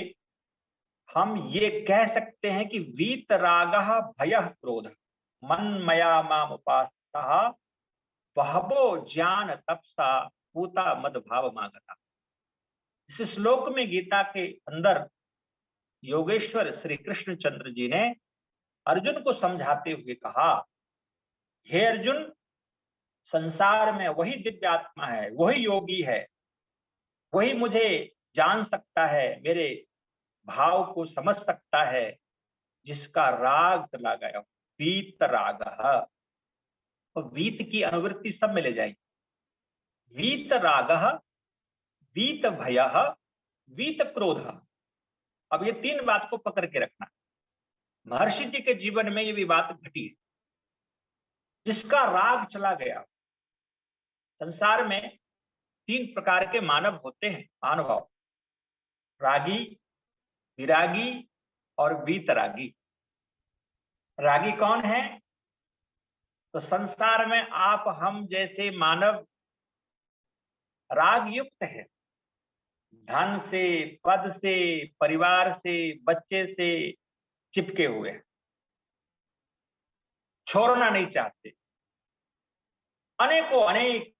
हम ये कह सकते हैं कि वीतरागः भयः क्रोधः मन्मया मामुपासतः बहवो ज्ञान तपसा पूता मद भाव मागता। इस श्लोक में गीता के अंदर योगेश्वर श्री कृष्ण चंद्र जी ने अर्जुन को समझाते हुए कहा, हे अर्जुन, संसार में वही दिव्य आत्मा है, वही योगी है, वही मुझे जान सकता है, मेरे भाव को समझ सकता है, जिसका राग चला गया, वीत रागः। तो वीत की अनुवृत्ति सब में ले जाएगी। वीत रागः, वीत भयः, वीत क्रोधः। अब ये 3 बात को पकड़ के रखना। महर्षि जी के जीवन में ये भी बात घटी, जिसका राग चला गया। संसार में 3 प्रकार के मानव होते हैं, मानव, रागी, विरागी और वीतरागी। रागी कौन है? तो संसार में आप हम जैसे मानव राग युक्त है, धन से, पद से, परिवार से, बच्चे से चिपके हुए हैं, छोड़ना नहीं चाहते। अनेकों अनेक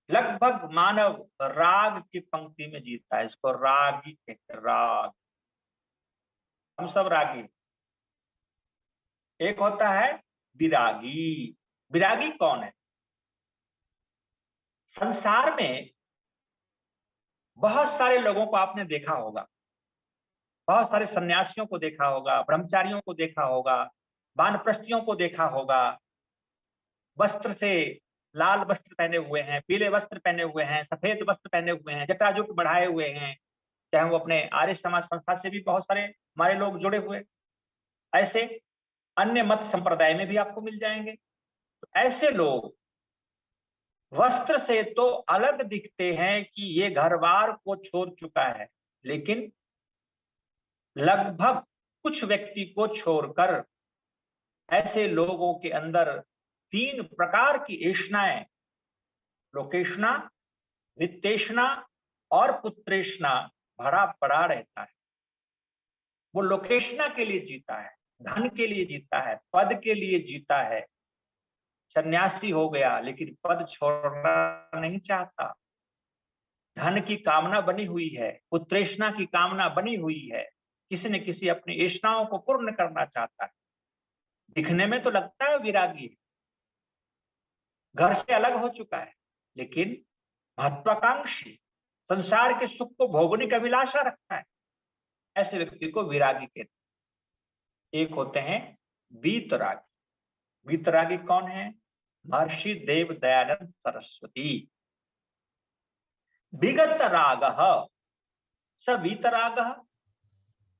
लगभग मानव राग की पंक्ति में जीता है। इसको रागी कहते हैं, राग। हम सब रागी। एक होता है विरागी। विरागी कौन है? संसार में बहुत सारे लोगों को आपने देखा होगा, बहुत सारे सन्यासियों को देखा होगा, ब्रह्मचारियों को देखा होगा, वानप्रस्थियों को देखा होगा। वस्त्र से लाल वस्त्र पहने हुए हैं, पीले वस्त्र पहने हुए हैं, सफेद वस्त्र पहने हुए हैं, जटाजुट बढ़ाए हुए हैं। चाहे वो अपने आर्य समाज संस्था से भी बहुत सारे हमारे लोग जुड़े हुए, ऐसे अन्य मत संप्रदाय में भी आपको मिल जाएंगे। तो ऐसे लोग वस्त्र से तो अलग दिखते हैं कि ये घर बार को छोड़ चुका है, लेकिन लगभग कुछ व्यक्ति को छोड़कर ऐसे लोगों के अंदर 3 प्रकार की ऐष्णाएं, लोकेष्णा, वित्तेष्णा और पुत्रेष्णा भरा पड़ा रहता है। वो लोकेष्णा के लिए जीता है, धन के लिए जीता है, पद के लिए जीता है। सन्यासी हो गया लेकिन पद छोड़ना नहीं चाहता। धन की कामना बनी हुई है, पुत्रेष्णा की कामना बनी हुई है, किसी न किसी अपनी ऐष्णाओं को पूर्ण करना चाहता है। दिखने में तो लगता है विरागी, घर से अलग हो चुका है, लेकिन महत्वाकांक्षी, संसार के सुख को भोगने की अभिलाषा रखता है। ऐसे व्यक्ति को विरागी कहते हैं। एक होते हैं वीतरागी। वीतरागी कौन है? महर्षि देव दयानंद सरस्वती। विगत राग स वीतराग,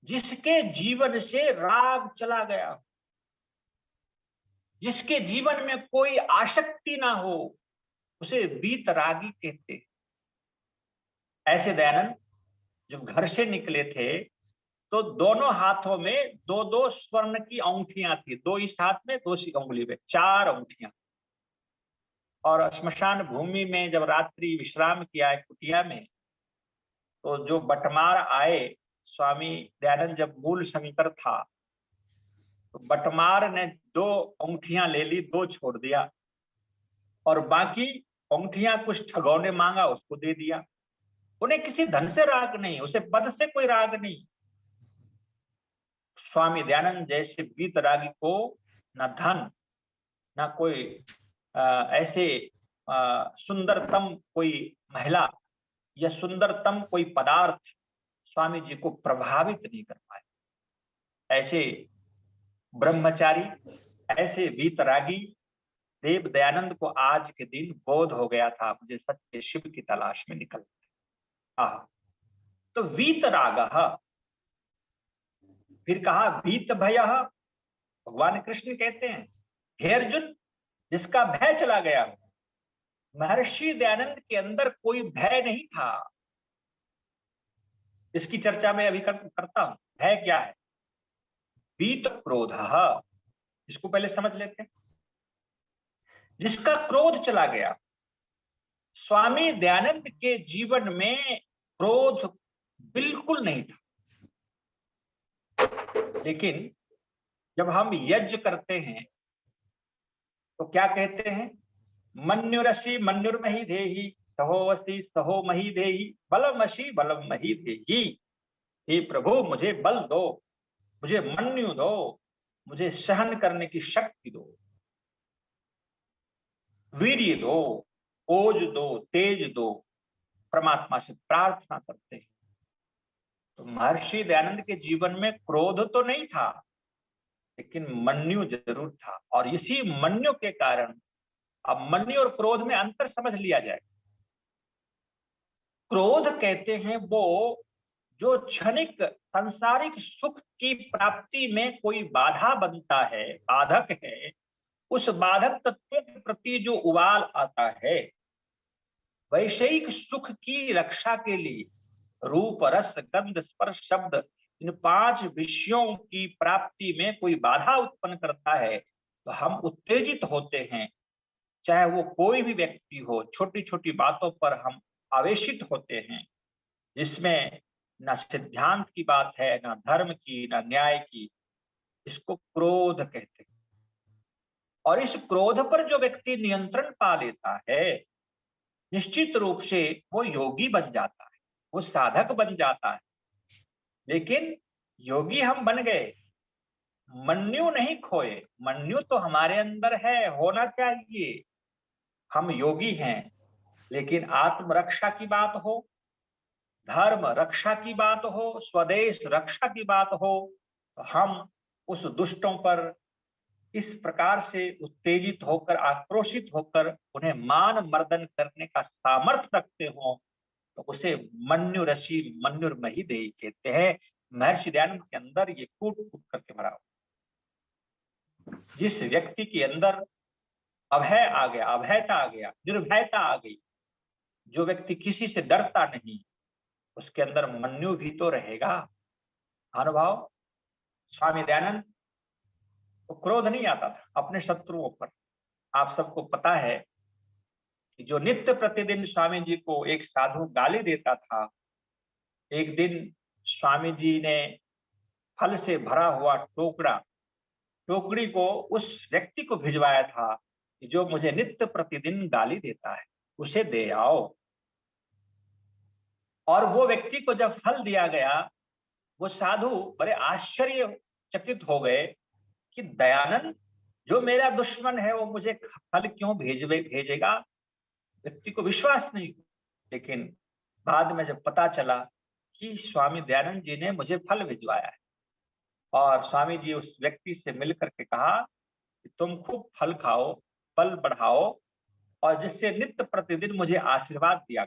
जिसके जीवन से राग चला गया, जिसके जीवन में कोई आसक्ति ना हो, उसे वीतरागी कहते हैं। ऐसे दयानंद जब घर से निकले थे तो दोनों हाथों में 2-2 स्वर्ण की अंगूठियां थी, 2 इस हाथ में, 2 इस उंगली में, 4 अंगूठियां। और श्मशान भूमि में जब रात्रि विश्राम किया है कुटिया में, तो जो बटमार आए, स्वामी दयानंद जब मूल शंकर था, तो बटमार ने 2 अंगूठियां ले ली, 2 छोड़ दिया, और बाकी अंगूठियां कुछ ठगों ने मांगा, उसको दे दिया। उन्हें किसी धन से राग नहीं, उसे पद से कोई राग नहीं। स्वामी दयानंद जैसे वीतरागी को न धन, न कोई ऐसे सुंदरतम कोई महिला या सुंदरतम कोई पदार्थ स्वामी जी को प्रभावित नहीं कर पाए। ऐसे ब्रह्मचारी, ऐसे वीतरागी देव दयानंद को आज के दिन बोध हो गया था, मुझे सत्य शिव की तलाश में निकलना। तो वीतराग, फिर कहा वीत भय, भगवान कृष्ण कहते हैं हे अर्जुन, जिसका भय चला गया। महर्षि दयानंद के अंदर कोई भय नहीं था। इसकी चर्चा मैं अभी करता हूं। भय क्या है? वीत क्रोध, इसको पहले समझ लेते हैं। जिसका क्रोध चला गया। स्वामी दयानंद के जीवन में क्रोध बिल्कुल नहीं था। लेकिन जब हम यज्ञ करते हैं तो क्या कहते हैं? मन्युरसी मन्युर्मही देहि, सहोवसी सहो मही देहि, बलमसी बलम मही देहि। हे प्रभु, मुझे बल दो, मुझे मन्यु दो, मुझे सहन करने की शक्ति दो, वीर्य दो, ओज दो, तेज दो। परमात्मा से प्रार्थना करते हैं। तो महर्षि दयानंद के जीवन में क्रोध तो नहीं था, लेकिन मन्यु जरूर था। और इसी मन्यु के कारण, अब मन्यु और क्रोध में अंतर समझ लिया जाए। क्रोध कहते हैं वो जो क्षणिक सांसारिक सुख की प्राप्ति में कोई बाधा बनता है, बाधक है, उस बाधक तत्व के प्रति जो उबाल आता है। वैषयिक सुख की रक्षा के लिए रूप, रस, गंध, स्पर्श, शब्द, इन 5 विषयों की प्राप्ति में कोई बाधा उत्पन्न करता है तो हम उत्तेजित होते हैं। चाहे वो कोई भी व्यक्ति हो, छोटी छोटी बातों पर हम आवेशित होते हैं, जिसमें न सिद्धांत की बात है, न धर्म की, न न्याय की। इसको क्रोध कहते हैं। और इस क्रोध पर जो व्यक्ति नियंत्रण पा लेता है, निश्चित रूप से वो योगी बन जाता है, वो साधक बन जाता है। लेकिन योगी हम बन गए, मन्यु नहीं खोए। मन्यु तो हमारे अंदर है, होना चाहिए। हम योगी हैं, लेकिन आत्मरक्षा की बात हो, धर्म रक्षा की बात हो, स्वदेश रक्षा की बात हो, तो हम उस दुष्टों पर इस प्रकार से उत्तेजित होकर, आक्रोशित होकर उन्हें मान मर्दन करने का सामर्थ्य रखते हो, तो उसे मन्यु ऋषि मन्युर्मही देहि कहते हैं। महर्षि दयानंद के अंदर ये कूट कूट करके भरा हो। जिस व्यक्ति के अंदर अभय आ गया, अभयता आ गया, निर्भयता आ गई, जो व्यक्ति किसी से डरता नहीं, उसके अंदर मन्यु भी तो रहेगा। अनुभाव स्वामी दयानंद को क्रोध नहीं आता था अपने शत्रुओं पर। आप सबको पता है कि जो नित्य प्रतिदिन स्वामी जी को एक साधु गाली देता था, एक दिन स्वामी जी ने फल से भरा हुआ टोकरी को उस व्यक्ति को भिजवाया था कि जो मुझे नित्य प्रतिदिन गाली देता है, उसे दे आओ। और वो व्यक्ति को जब फल दिया गया, वो साधु बड़े आश्चर्यचकित हो गए कि दयानंद जो मेरा दुश्मन है वो मुझे फल क्यों भेजेगा। व्यक्ति को विश्वास नहीं। लेकिन बाद में जब पता चला कि स्वामी दयानंद जी ने मुझे फल भिजवाया है, और स्वामी जी उस व्यक्ति से मिलकर के कहा कि तुम खूब फल खाओ, फल बढ़ाओ, और जिससे नित्य प्रतिदिन मुझे आशीर्वाद दिया,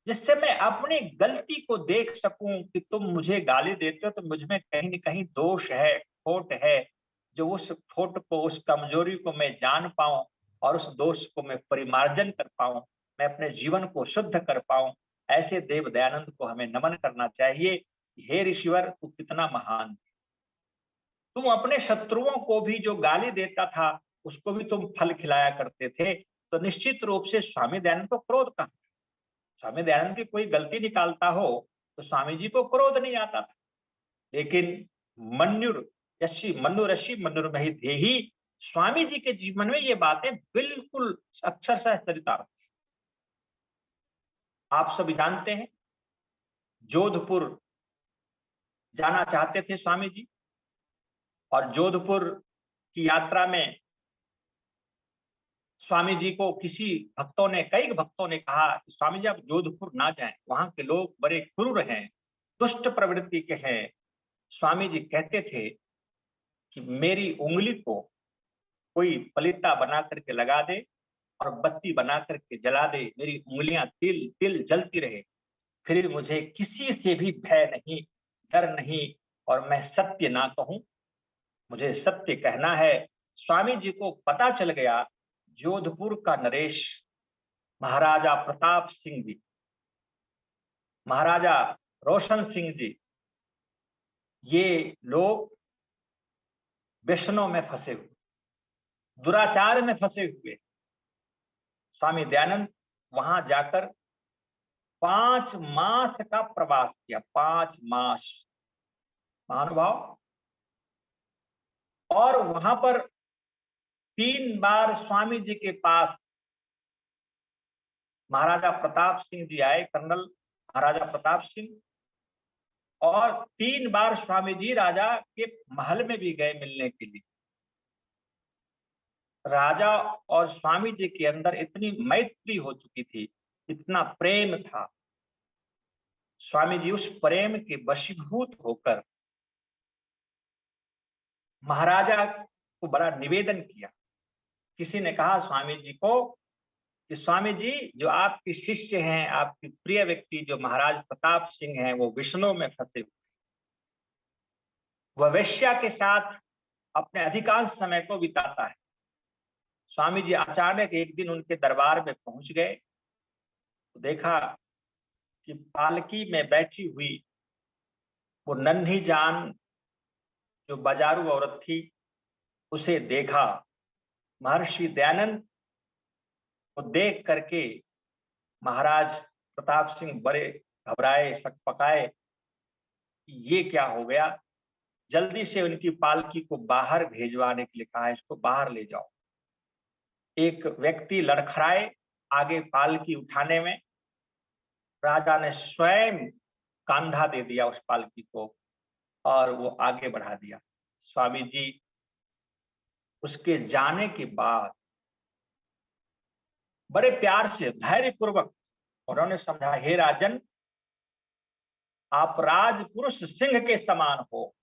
जिससे मैं अपनी गलती को देख सकूं कि तुम मुझे गाली देते हो तो मुझ में कहीं न कहीं दोष है, खोट है, जो उस खोट को, उस कमजोरी को मैं जान पाऊं और उस दोष को मैं परिमार्जन कर पाऊं, मैं अपने जीवन को शुद्ध कर पाऊं। ऐसे देव दयानंद को हमें नमन करना चाहिए। हे ऋषिवर, तू कितना महान है। तुम अपने शत्रुओं को भी जो गाली देता था उसको भी तुम फल खिलाया करते थे, तो निश्चित रूप से स्वामी दयानंद को क्रोध कहां। स्वामी दयानंद की कोई गलती निकालता हो तो स्वामी जी को क्रोध नहीं आता था। लेकिन मनुरषि धेहि, स्वामी जी के जीवन में ये बातें बिल्कुल अक्षरशः चरितार्थ। आप सभी जानते हैं, जोधपुर जाना चाहते थे स्वामी जी, और जोधपुर की यात्रा में स्वामी जी को कई भक्तों ने कहा कि स्वामी जी आप जोधपुर ना जाएं, वहां के लोग बड़े क्रूर हैं, दुष्ट प्रवृत्ति के हैं। स्वामी जी कहते थे कि मेरी उंगली को कोई पलीता बना करके लगा दे और बत्ती बना करके जला दे, मेरी उंगलियां तिल तिल जलती रहे, फिर मुझे किसी से भी भय नहीं, डर नहीं, और मैं सत्य ना कहूं, मुझे सत्य कहना है। स्वामी जी को पता चल गया जोधपुर का नरेश महाराजा प्रताप सिंह जी, महाराजा रोशन सिंह जी, ये लोग व्यसनों में फंसे हुए, दुराचार में फंसे हुए। स्वामी दयानंद वहां जाकर 5 मास का प्रवास किया, 5 मास, महानुभाव। और वहां पर 3 बार स्वामी जी के पास महाराजा प्रताप सिंह जी आए, कर्नल महाराजा प्रताप सिंह, और 3 बार स्वामी जी राजा के महल में भी गए मिलने के लिए। राजा और स्वामी जी के अंदर इतनी मैत्री हो चुकी थी, इतना प्रेम था। स्वामी जी उस प्रेम के वशीभूत होकर महाराजा को बड़ा निवेदन किया। किसी ने कहा स्वामी जी को कि स्वामी जी, जो आपके शिष्य हैं, आपके प्रिय व्यक्ति जो महाराज प्रताप सिंह हैं, वो विष्णु में फंसे हुए, वह वेश्या के साथ अपने अधिकांश समय को बिताता है। स्वामी जी अचानक एक दिन उनके दरबार में पहुंच गए तो देखा कि पालकी में बैठी हुई वो नन्ही जान जो बाजारू औरत थी, उसे देखा। महर्षि दयानंद को देख करके महाराज प्रताप सिंह बड़े घबराए, सकपकाए, ये क्या हो गया। जल्दी से उनकी पालकी को बाहर भेजवाने के लिए कहा, इसको बाहर ले जाओ। एक व्यक्ति लड़खड़ाए आगे पालकी उठाने में, राजा ने स्वयं कंधा दे दिया उस पालकी को और वो आगे बढ़ा दिया। स्वामी जी उसके जाने के बाद बड़े प्यार से, धैर्यपूर्वक उन्होंने समझा, हे राजन, आप राजपुरुष सिंह के समान हो,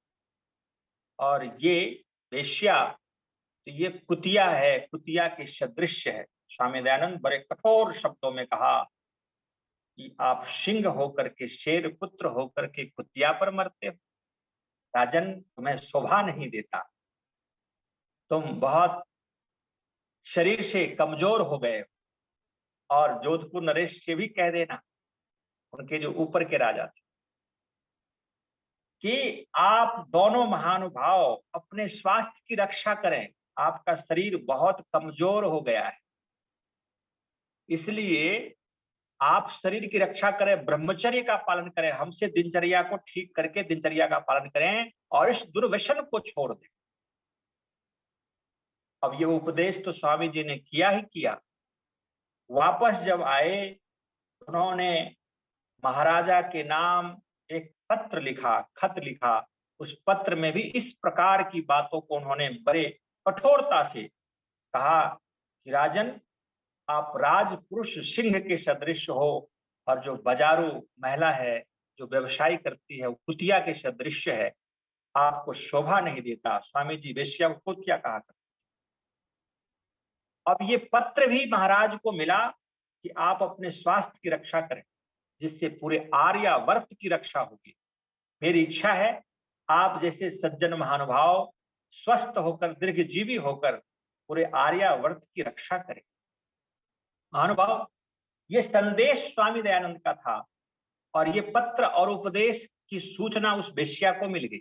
और ये वेश्या, तो ये कुतिया है, कुतिया के सदृश है। स्वामी दयानंद बड़े कठोर शब्दों में कहा कि आप सिंह होकर के, शेर पुत्र होकर के कुतिया पर मरते हो। राजन, तुम्हें शोभा नहीं देता, तुम बहुत शरीर से कमजोर हो गए हो। और जोधपुर नरेश से भी कह देना, उनके जो ऊपर के राजा थे। कि आप दोनों महानुभाव अपने स्वास्थ्य की रक्षा करें, आपका शरीर बहुत कमजोर हो गया है, इसलिए आप शरीर की रक्षा करें, ब्रह्मचर्य का पालन करें, हमसे दिनचर्या को ठीक करके दिनचर्या का पालन करें और इस दुर्व्यसन को छोड़ दें। अब ये उपदेश तो स्वामी जी ने किया ही किया। वापस जब आए, उन्होंने महाराजा के नाम एक पत्र लिखा, खत लिखा। उस पत्र में भी इस प्रकार की बातों को उन्होंने बड़े कठोरता से कहा कि राजन, आप राजपुरुष सिंह के सदृश हो और जो बाजारू महिला है, जो व्यवसाय करती है, वो कुतिया के सदृश है, आपको शोभा नहीं देता। स्वामी जी वेश्या को खुद क्या कहा करते। अब ये पत्र भी महाराज को मिला कि आप अपने स्वास्थ्य की रक्षा करें, जिससे पूरे आर्यावर्त की रक्षा होगी। मेरी इच्छा है आप जैसे सज्जन महानुभाव स्वस्थ होकर दीर्घजीवी होकर पूरे आर्यावर्त की रक्षा करें। महानुभाव, ये संदेश स्वामी दयानंद का था और ये पत्र और उपदेश की सूचना उस वेश्या को मिल गई,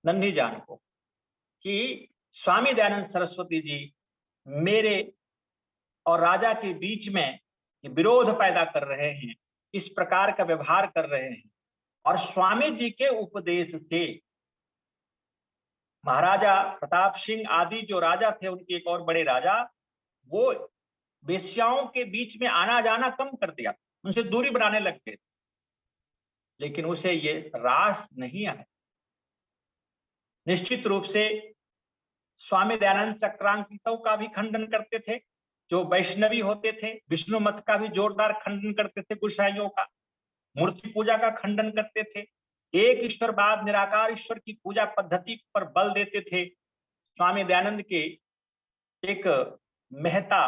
नन्ही जान को, कि स्वामी दयानंद सरस्वती जी मेरे और राजा के बीच में विरोध पैदा कर रहे हैं, इस प्रकार का व्यवहार कर रहे हैं। और स्वामी जी के उपदेश से महाराजा प्रताप सिंह आदि जो राजा थे, उनके एक और बड़े राजा, वो वेश्याओं के बीच में आना जाना कम कर दिया, उनसे दूरी बनाने लग गए। लेकिन उसे ये रास नहीं आया। निश्चित रूप से स्वामी दयानंद चक्रांकितों का भी खंडन करते थे, जो वैष्णवी होते थे। विष्णु मत का भी जोरदार खंडन करते थे, गुसाइयों का। मूर्ति पूजा का खंडन करते थे। एक ईश्वरवाद, निराकार ईश्वर की पूजा पद्धति पर बल देते थे। स्वामी दयानंद के एक मेहता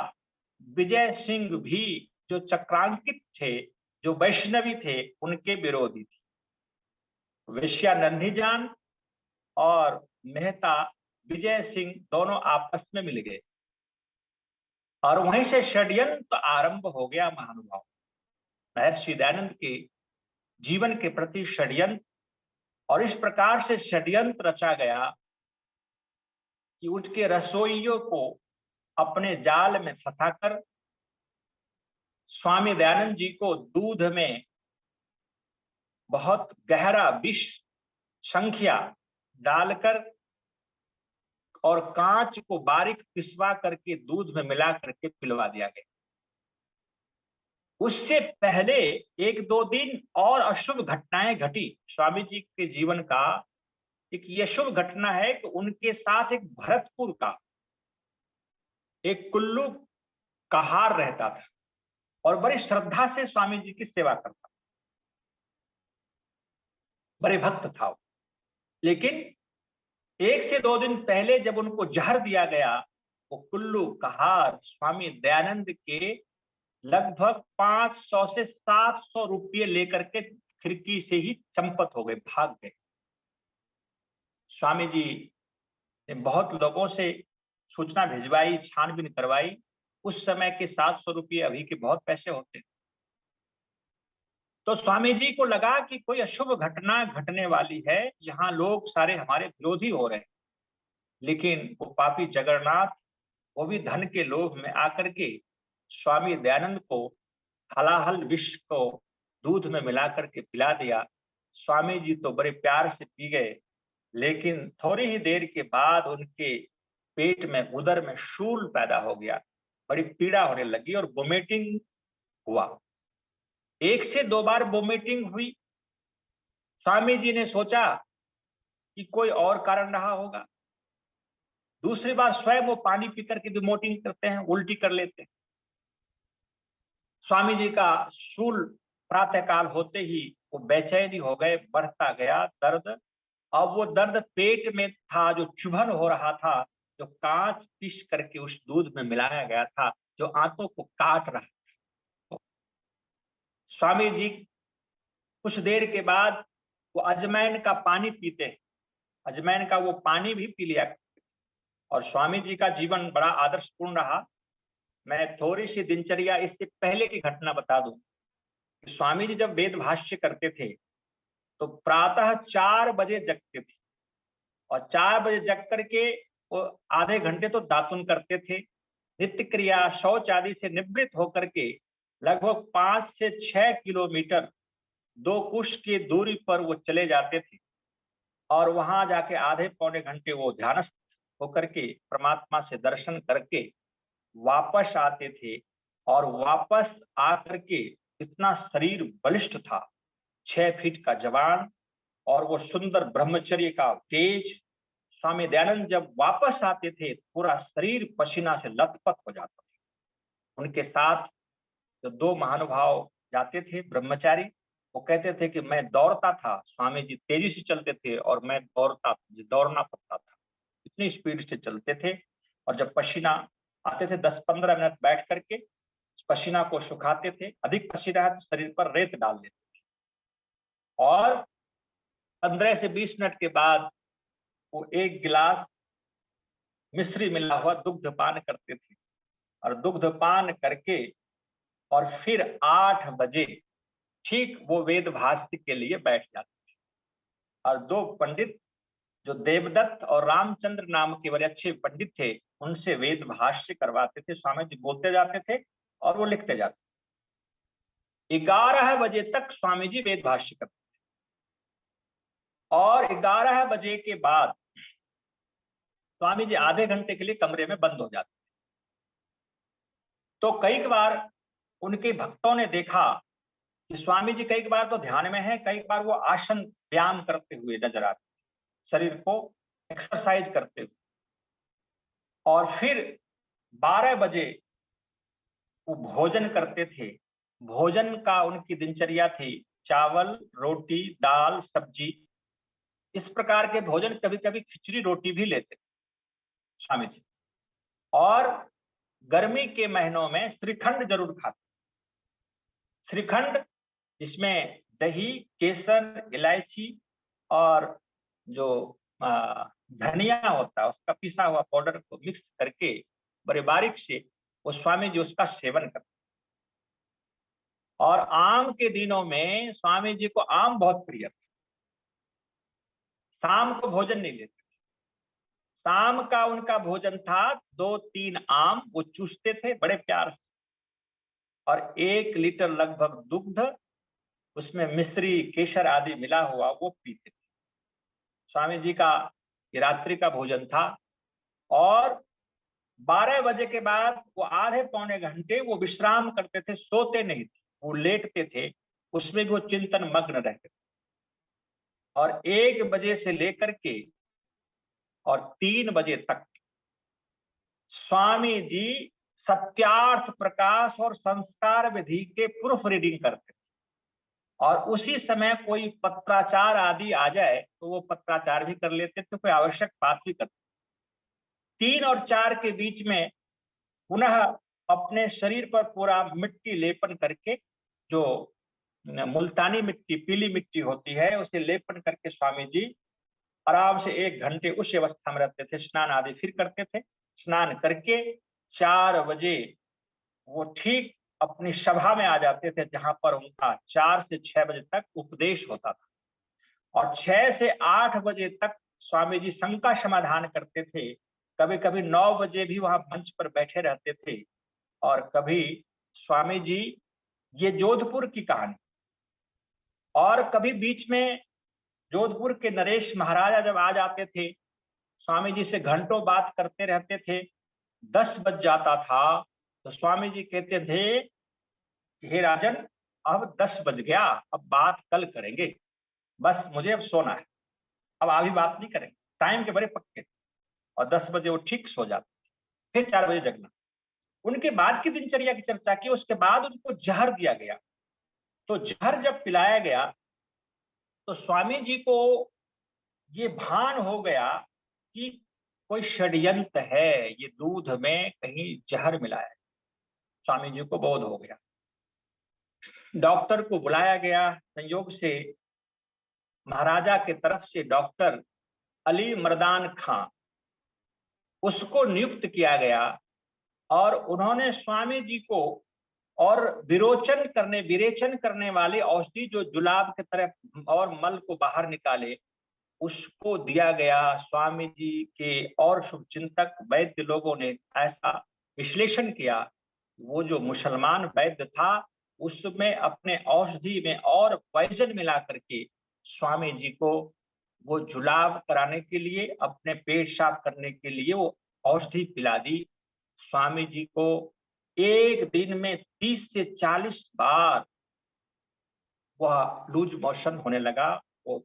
विजय सिंह भी, जो चक्रांकित थे, जो वैष्णवी थे, उनके विरोधी थे। वेश्या नन्ही जान और मेहता विजय सिंह दोनों आपस में मिल गए और वहीं से षड्यंत्र आरंभ हो गया। महानुभाव, महर्षि दयानंद के जीवन के प्रति षड्यंत्र, और इस प्रकार से षड्यंत्र रचा गया कि उनके रसोइयों को अपने जाल में फंसाकर स्वामी दयानंद जी को दूध में बहुत गहरा विष संख्या डालकर और कांच को बारीक पिसवा करके दूध में मिला करके पिलवा दिया गया। उससे पहले एक दो दिन और अशुभ घटनाएं घटी। स्वामी जी के जीवन का एक ये शुभ घटना है कि उनके साथ एक भरतपुर का एक कुल्लू कहार रहता था और बड़ी श्रद्धा से स्वामी जी की सेवा करता, बड़े भक्त था वो। लेकिन एक से दो दिन पहले जब उनको जहर दिया गया, वो कुल्लू कहार स्वामी दयानंद के लगभग 500 से 700 रुपये लेकर के खिड़की से ही चंपत हो गए, भाग गए। स्वामी जी ने बहुत लोगों से सूचना भिजवाई, छानबीन करवाई। उस समय के 700 रुपये अभी के बहुत पैसे होते। तो स्वामी जी को लगा कि कोई अशुभ घटना घटने वाली है, यहाँ लोग सारे हमारे विरोधी हो रहे हैं। लेकिन वो पापी जगन्नाथ, वो भी धन के लोभ में आकर के स्वामी दयानंद को हलाहल विष को दूध में मिला करके पिला दिया। स्वामी जी तो बड़े प्यार से पी गए, लेकिन थोड़ी ही देर के बाद उनके पेट में, उदर में शूल पैदा हो गया, बड़ी पीड़ा होने लगी और वोमिटिंग हुआ। एक से दो बार वोमिटिंग हुई। स्वामी जी ने सोचा कि कोई और कारण रहा होगा। दूसरी बार स्वयं वो पानी पीकर के वोमिटिंग करते हैं, उल्टी कर लेते हैं। स्वामी जी का शूल प्रातःकाल होते ही वो बेचैनी हो गए, बढ़ता गया दर्द। अब वो दर्द पेट में था, जो चुभन हो रहा था, जो कांच पीस करके उस दूध में मिलाया गया था, जो आंतों को काट रहा था। स्वामी जी कुछ देर के बाद वो अजमैन का पानी पीते हैं, अजमैन का वो पानी भी पी लिया। और स्वामी जी का जीवन बड़ा आदर्शपूर्ण रहा। मैं थोड़ी सी दिनचर्या इससे पहले की घटना बता दूं। स्वामी जी जब वेद भाष्य करते थे तो प्रातः 4 बजे जगते थे और 4 बजे जग करके वो आधे घंटे तो दातुन करते थे, नित्य क्रिया शौच आदि से निवृत्त होकर के लगभग 5 से 6 किलोमीटर 2 कोस की दूरी पर वो चले जाते थे और वहां जाके आधे पौने घंटे वो ध्यानस्थ होकर के परमात्मा से दर्शन करके वापस आते थे। और वापस आकर के इतना शरीर बलिष्ठ था, 6 फीट का जवान और वो सुंदर ब्रह्मचर्य का तेज। स्वामी दयानंद जब वापस आते थे पूरा शरीर पसीना से लथपथ हो जाता था। उनके साथ जो 2 महानुभाव जाते थे ब्रह्मचारी, वो कहते थे कि मैं दौड़ता था, स्वामी जी तेजी से चलते थे और मैं दौड़ना पड़ता था, इतनी स्पीड से चलते थे। और जब पसीना आते थे 10-15 मिनट बैठ करके पसीना को सुखाते थे, अधिक पसीना है तो शरीर पर रेत डाल देते थे और 15 से 20 मिनट के बाद वो 1 गिलास मिश्री मिला हुआ दुग्ध पान करते थे और दुग्ध पान करके और फिर 8 बजे ठीक वो वेद भाष्य के लिए बैठ जाते थे। और 2 पंडित जो देवदत्त और रामचंद्र नाम के बड़े अच्छे पंडित थे, उनसे वेद भाष्य करवाते थे। स्वामी जी बोलते जाते थे और वो लिखते जाते। 11 बजे तक स्वामी जी वेद भाष्य करते थे और 11 बजे के बाद स्वामी जी आधे घंटे के लिए कमरे में बंद हो जाते थे। तो कई बार उनके भक्तों ने देखा कि स्वामी जी कई बार तो ध्यान में है, कई बार वो आसन व्यायाम करते हुए नजर आते, शरीर को एक्सरसाइज करते हुए। और फिर 12 बजे वो भोजन करते थे। भोजन का उनकी दिनचर्या थी चावल, रोटी, दाल, सब्जी, इस प्रकार के भोजन, कभी कभी खिचड़ी रोटी भी लेते स्वामी जी। और गर्मी के महीनों में श्रीखंड जरूर खाते। श्रीखंड जिसमें दही, केसर, इलायची और जो धनिया होता है उसका पिसा हुआ पाउडर को मिक्स करके बड़े बारीक से वो स्वामी जी उसका सेवन करते। और आम के दिनों में स्वामी जी को आम बहुत प्रिय था। शाम को भोजन नहीं लेते, शाम का उनका भोजन था 2-3 आम वो चूसते थे बड़े प्यार से और 1 लीटर लगभग दुग्ध, उसमें मिश्री, केसर आदि मिला हुआ वो पीते थे। स्वामी जी का ये रात्रि का भोजन था। और 12 बजे के बाद वो आधे पौने घंटे वो विश्राम करते थे, सोते नहीं थे, वो लेटते थे, उसमें भी वो चिंतन मग्न रहते थे। और 1 बजे से लेकर के और 3 बजे तक स्वामी जी सत्यार्थ प्रकाश और संस्कार विधि के प्रूफ रीडिंग करते थे। और उसी समय कोई पत्राचार आदि आ जाए तो वो पत्राचार भी कर लेते थे, कोई आवश्यक बात भी करते। 3 और 4 के बीच में पुनः अपने शरीर पर पूरा मिट्टी लेपन करके, जो मुल्तानी मिट्टी, पीली मिट्टी होती है, उसे लेपन करके स्वामी जी आराम से 1 घंटे उस अवस्था में रहते थे। स्नान आदि फिर करते थे। स्नान करके 4 बजे वो ठीक अपनी सभा में आ जाते थे, जहां पर उनका 4 से 6 बजे तक उपदेश होता था। और 6 से 8 बजे तक स्वामी जी शंका समाधान करते थे। कभी कभी 9 बजे भी वहां मंच पर बैठे रहते थे। और कभी स्वामी जी, ये जोधपुर की कहानी, और कभी बीच में जोधपुर के नरेश महाराजा जब आ जाते थे, स्वामी जी से घंटों बात करते रहते थे। 10 बज जाता था तो स्वामी जी कहते थे, हे राजन, अब 10 बज गया, अब बात कल करेंगे, बस मुझे अब सोना है, अब अभी बात नहीं करेंगे। टाइम के बड़े पक्के थे। और 10 बजे वो ठीक सो जाते, फिर 4 बजे जगना। उनके बाद की दिनचर्या की चर्चा की। उसके बाद उनको जहर दिया गया। तो जहर जब पिलाया गया तो स्वामी जी को ये भान हो गया कि कोई षड्यंत्र है, ये दूध में कहीं जहर मिला है। स्वामी जी को बोध हो गया। डॉक्टर को बुलाया गया। संयोग से महाराजा के तरफ से डॉक्टर अली मर्दान खां, उसको नियुक्त किया गया। और उन्होंने स्वामी जी को और विरेचन करने वाले औषधि जो जुलाब की तरह और मल को बाहर निकाले, उसको दिया गया। स्वामी जी के और शुभचिंतक वैद्य लोगों ने ऐसा विश्लेषण किया, वो जो मुसलमान वैद्य था उसमें अपने औषधि में और पॉइजन मिला करके स्वामी जी को वो जुलाब कराने के लिए, अपने पेट साफ करने के लिए वो औषधि पिला दी। स्वामी जी को एक दिन में 30 से 40 बार वह लूज मोशन होने लगा, वो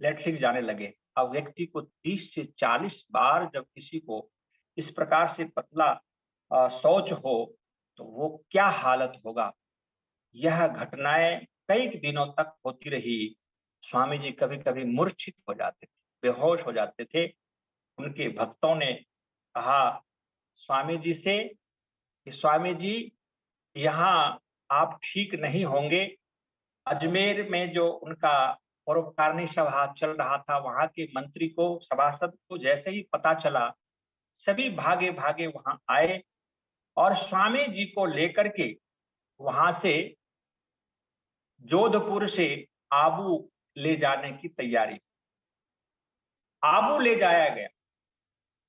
लेटरिन जाने लगे। अब व्यक्ति को 30 से 40 बार जब किसी को इस प्रकार से पतला शौच हो तो वो क्या हालत होगा। यह घटनाएं कई दिनों तक होती रही। स्वामी जी कभी कभी मूर्छित हो जाते थे, बेहोश हो जाते थे। उनके भक्तों ने कहा स्वामी जी से कि स्वामी जी, यहाँ आप ठीक नहीं होंगे। अजमेर में जो उनका परोपकारिणी सभा चल रहा था, वहां के मंत्री को, सभासद को जैसे ही पता चला, सभी भागे भागे वहां आए और स्वामी जी को लेकर के वहां से जोधपुर से आबू ले जाने की तैयारी। आबू ले जाया गया।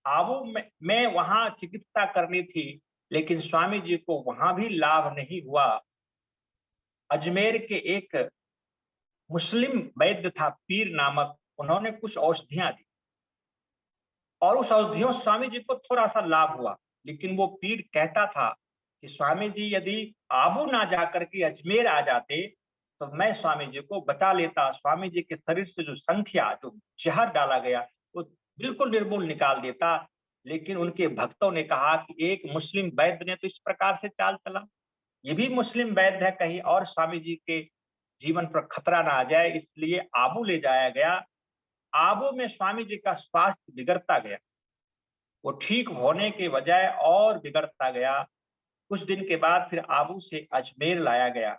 आबू में वहां चिकित्सा करनी थी, लेकिन स्वामी जी को वहां भी लाभ नहीं हुआ। अजमेर के एक मुस्लिम वैद्य था, पीर नामक, उन्होंने कुछ औषधियां दी और उस औषधियों स्वामी जी को थोड़ा सा लाभ हुआ। लेकिन वो पीर कहता था कि स्वामी जी यदि आबू ना जाकर के अजमेर आ जाते तो मैं स्वामी जी को बचा लेता। स्वामी जी के शरीर से जो संख्या, जो जहर डाला गया, वो बिल्कुल निर्मूल निकाल देता। लेकिन उनके भक्तों ने कहा कि एक मुस्लिम वैद्य ने तो इस प्रकार से चाल चला, ये भी मुस्लिम वैद्य है, कहीं और स्वामी जी के जीवन पर खतरा ना आ जाए, इसलिए आबू ले जाया गया। आबू में स्वामी जी का स्वास्थ्य बिगड़ता गया, वो ठीक होने के बजाय और बिगड़ता गया। कुछ दिन के बाद फिर आबू से अजमेर लाया गया।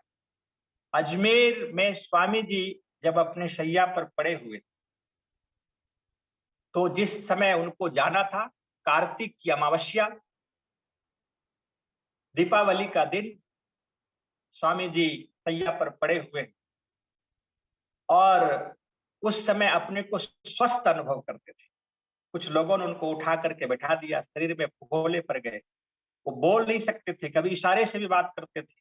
अजमेर में स्वामी जी जब अपने शैया पर पड़े हुए तो जिस समय उनको जाना था, कार्तिक की अमावस्या, दीपावली का दिन, स्वामी जी शैया पर पड़े हुए और उस समय अपने को स्वस्थ अनुभव करते थे। कुछ लोगों ने उनको उठा करके बैठा दिया, शरीर में फुफोले पड़ गए, वो बोल नहीं सकते थे, कभी इशारे से भी बात करते थे।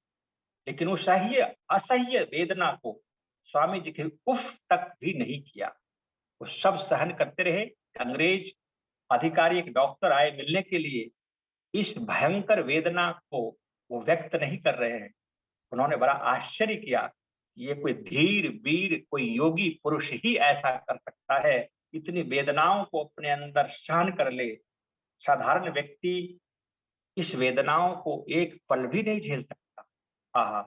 लेकिन वो असह्य वेदना को स्वामी जी के उफ तक भी नहीं किया, वो सब सहन करते रहे। अंग्रेज अधिकारी, एक डॉक्टर आए मिलने के लिए, इस भयंकर वेदना को वो व्यक्त नहीं कर रहे हैं। उन्होंने बड़ा आश्चर्य किया, ये कोई धीर वीर, कोई योगी पुरुष ही ऐसा कर सकता है, इतनी वेदनाओं को अपने अंदर सहन कर ले। साधारण व्यक्ति इस वेदनाओं को एक पल भी नहीं झेल सकता। आहा,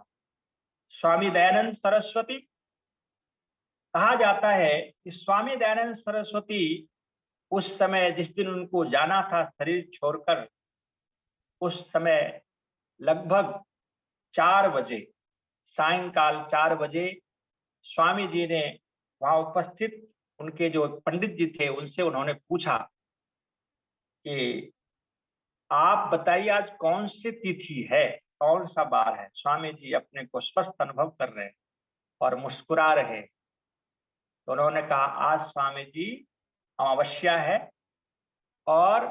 स्वामी दयानंद सरस्वती, कहा जाता है कि स्वामी दयानंद सरस्वती उस समय जिस दिन उनको जाना था शरीर छोड़कर, उस समय लगभग 4 बजे, सायंकाल 4 बजे, स्वामी जी ने वहां उपस्थित उनके जो पंडित जी थे उनसे उन्होंने पूछा कि आप बताइए आज कौन सी तिथि है, कौन सा बार है। स्वामी जी अपने को स्वस्थ अनुभव कर रहे हैं और मुस्कुरा रहे। तो उन्होंने कहा आज स्वामी जी अमावस्या है और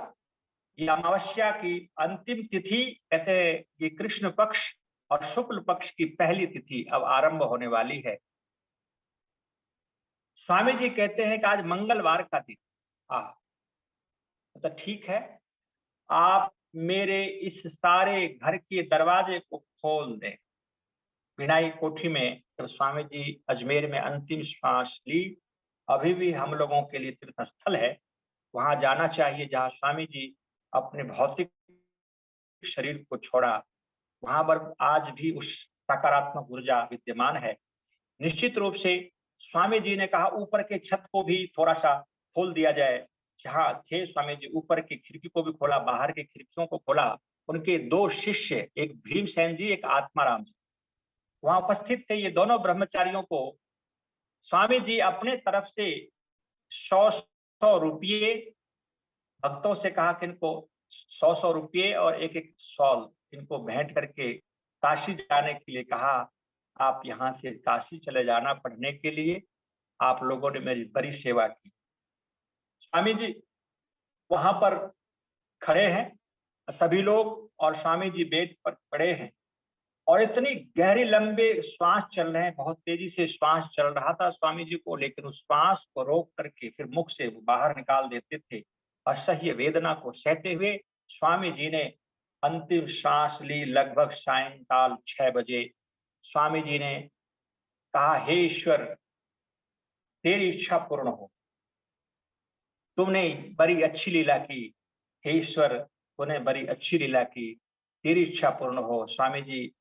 ये अमावस्या की अंतिम तिथि, कहते ये कृष्ण पक्ष और शुक्ल पक्ष की पहली तिथि अब आरंभ होने वाली है। स्वामी जी कहते हैं कि आज मंगलवार का दिन। तो ठीक है, आप मेरे इस सारे घर के दरवाजे को खोल दें। बिनाई कोठी में जब स्वामी जी अजमेर में अंतिम श्वास ली, अभी भी हम लोगों के लिए तीर्थ स्थल है, वहां जाना चाहिए जहां स्वामी जी अपने भौतिक शरीर को छोड़ा। वहां पर आज भी उस सकारात्मक ऊर्जा विद्यमान है। निश्चित रूप से स्वामी जी ने कहा ऊपर के छत को भी थोड़ा सा खोल दिया जाए। जहाँ थे स्वामी जी, ऊपर की खिड़की को भी खोला, बाहर की खिड़कियों को खोला। उनके 2 शिष्य, एक भीमसेन जी, एक आत्माराम जी, वहां उपस्थित थे। ये दोनों ब्रह्मचारियों को स्वामी जी अपने तरफ से 100 रुपये भक्तों से कहा कि इनको 100 रुपये और एक शॉल इनको भेंट करके काशी जाने के लिए कहा। आप यहाँ से काशी चले जाना पढ़ने के लिए, आप लोगों ने मेरी बड़ी सेवा की। स्वामी जी वहां पर खड़े हैं सभी लोग, और स्वामी जी बेड पर पड़े हैं, और इतनी गहरी लंबे श्वास चल रहे हैं, बहुत तेजी से श्वास चल रहा था स्वामी जी को, लेकिन उस श्वास को रोक करके फिर मुख से बाहर निकाल देते थे। असह्य वेदना को सहते हुए स्वामी जी ने अंतिम श्वास ली। लगभग सायंकाल 6 बजे स्वामी जी ने कहा, हे ईश्वर, तेरी इच्छा पूर्ण हो। तुमने बड़ी अच्छी लीला की, हे ईश्वर, तूने बड़ी अच्छी लीला की, तेरी इच्छा पूर्ण हो। स्वामी जी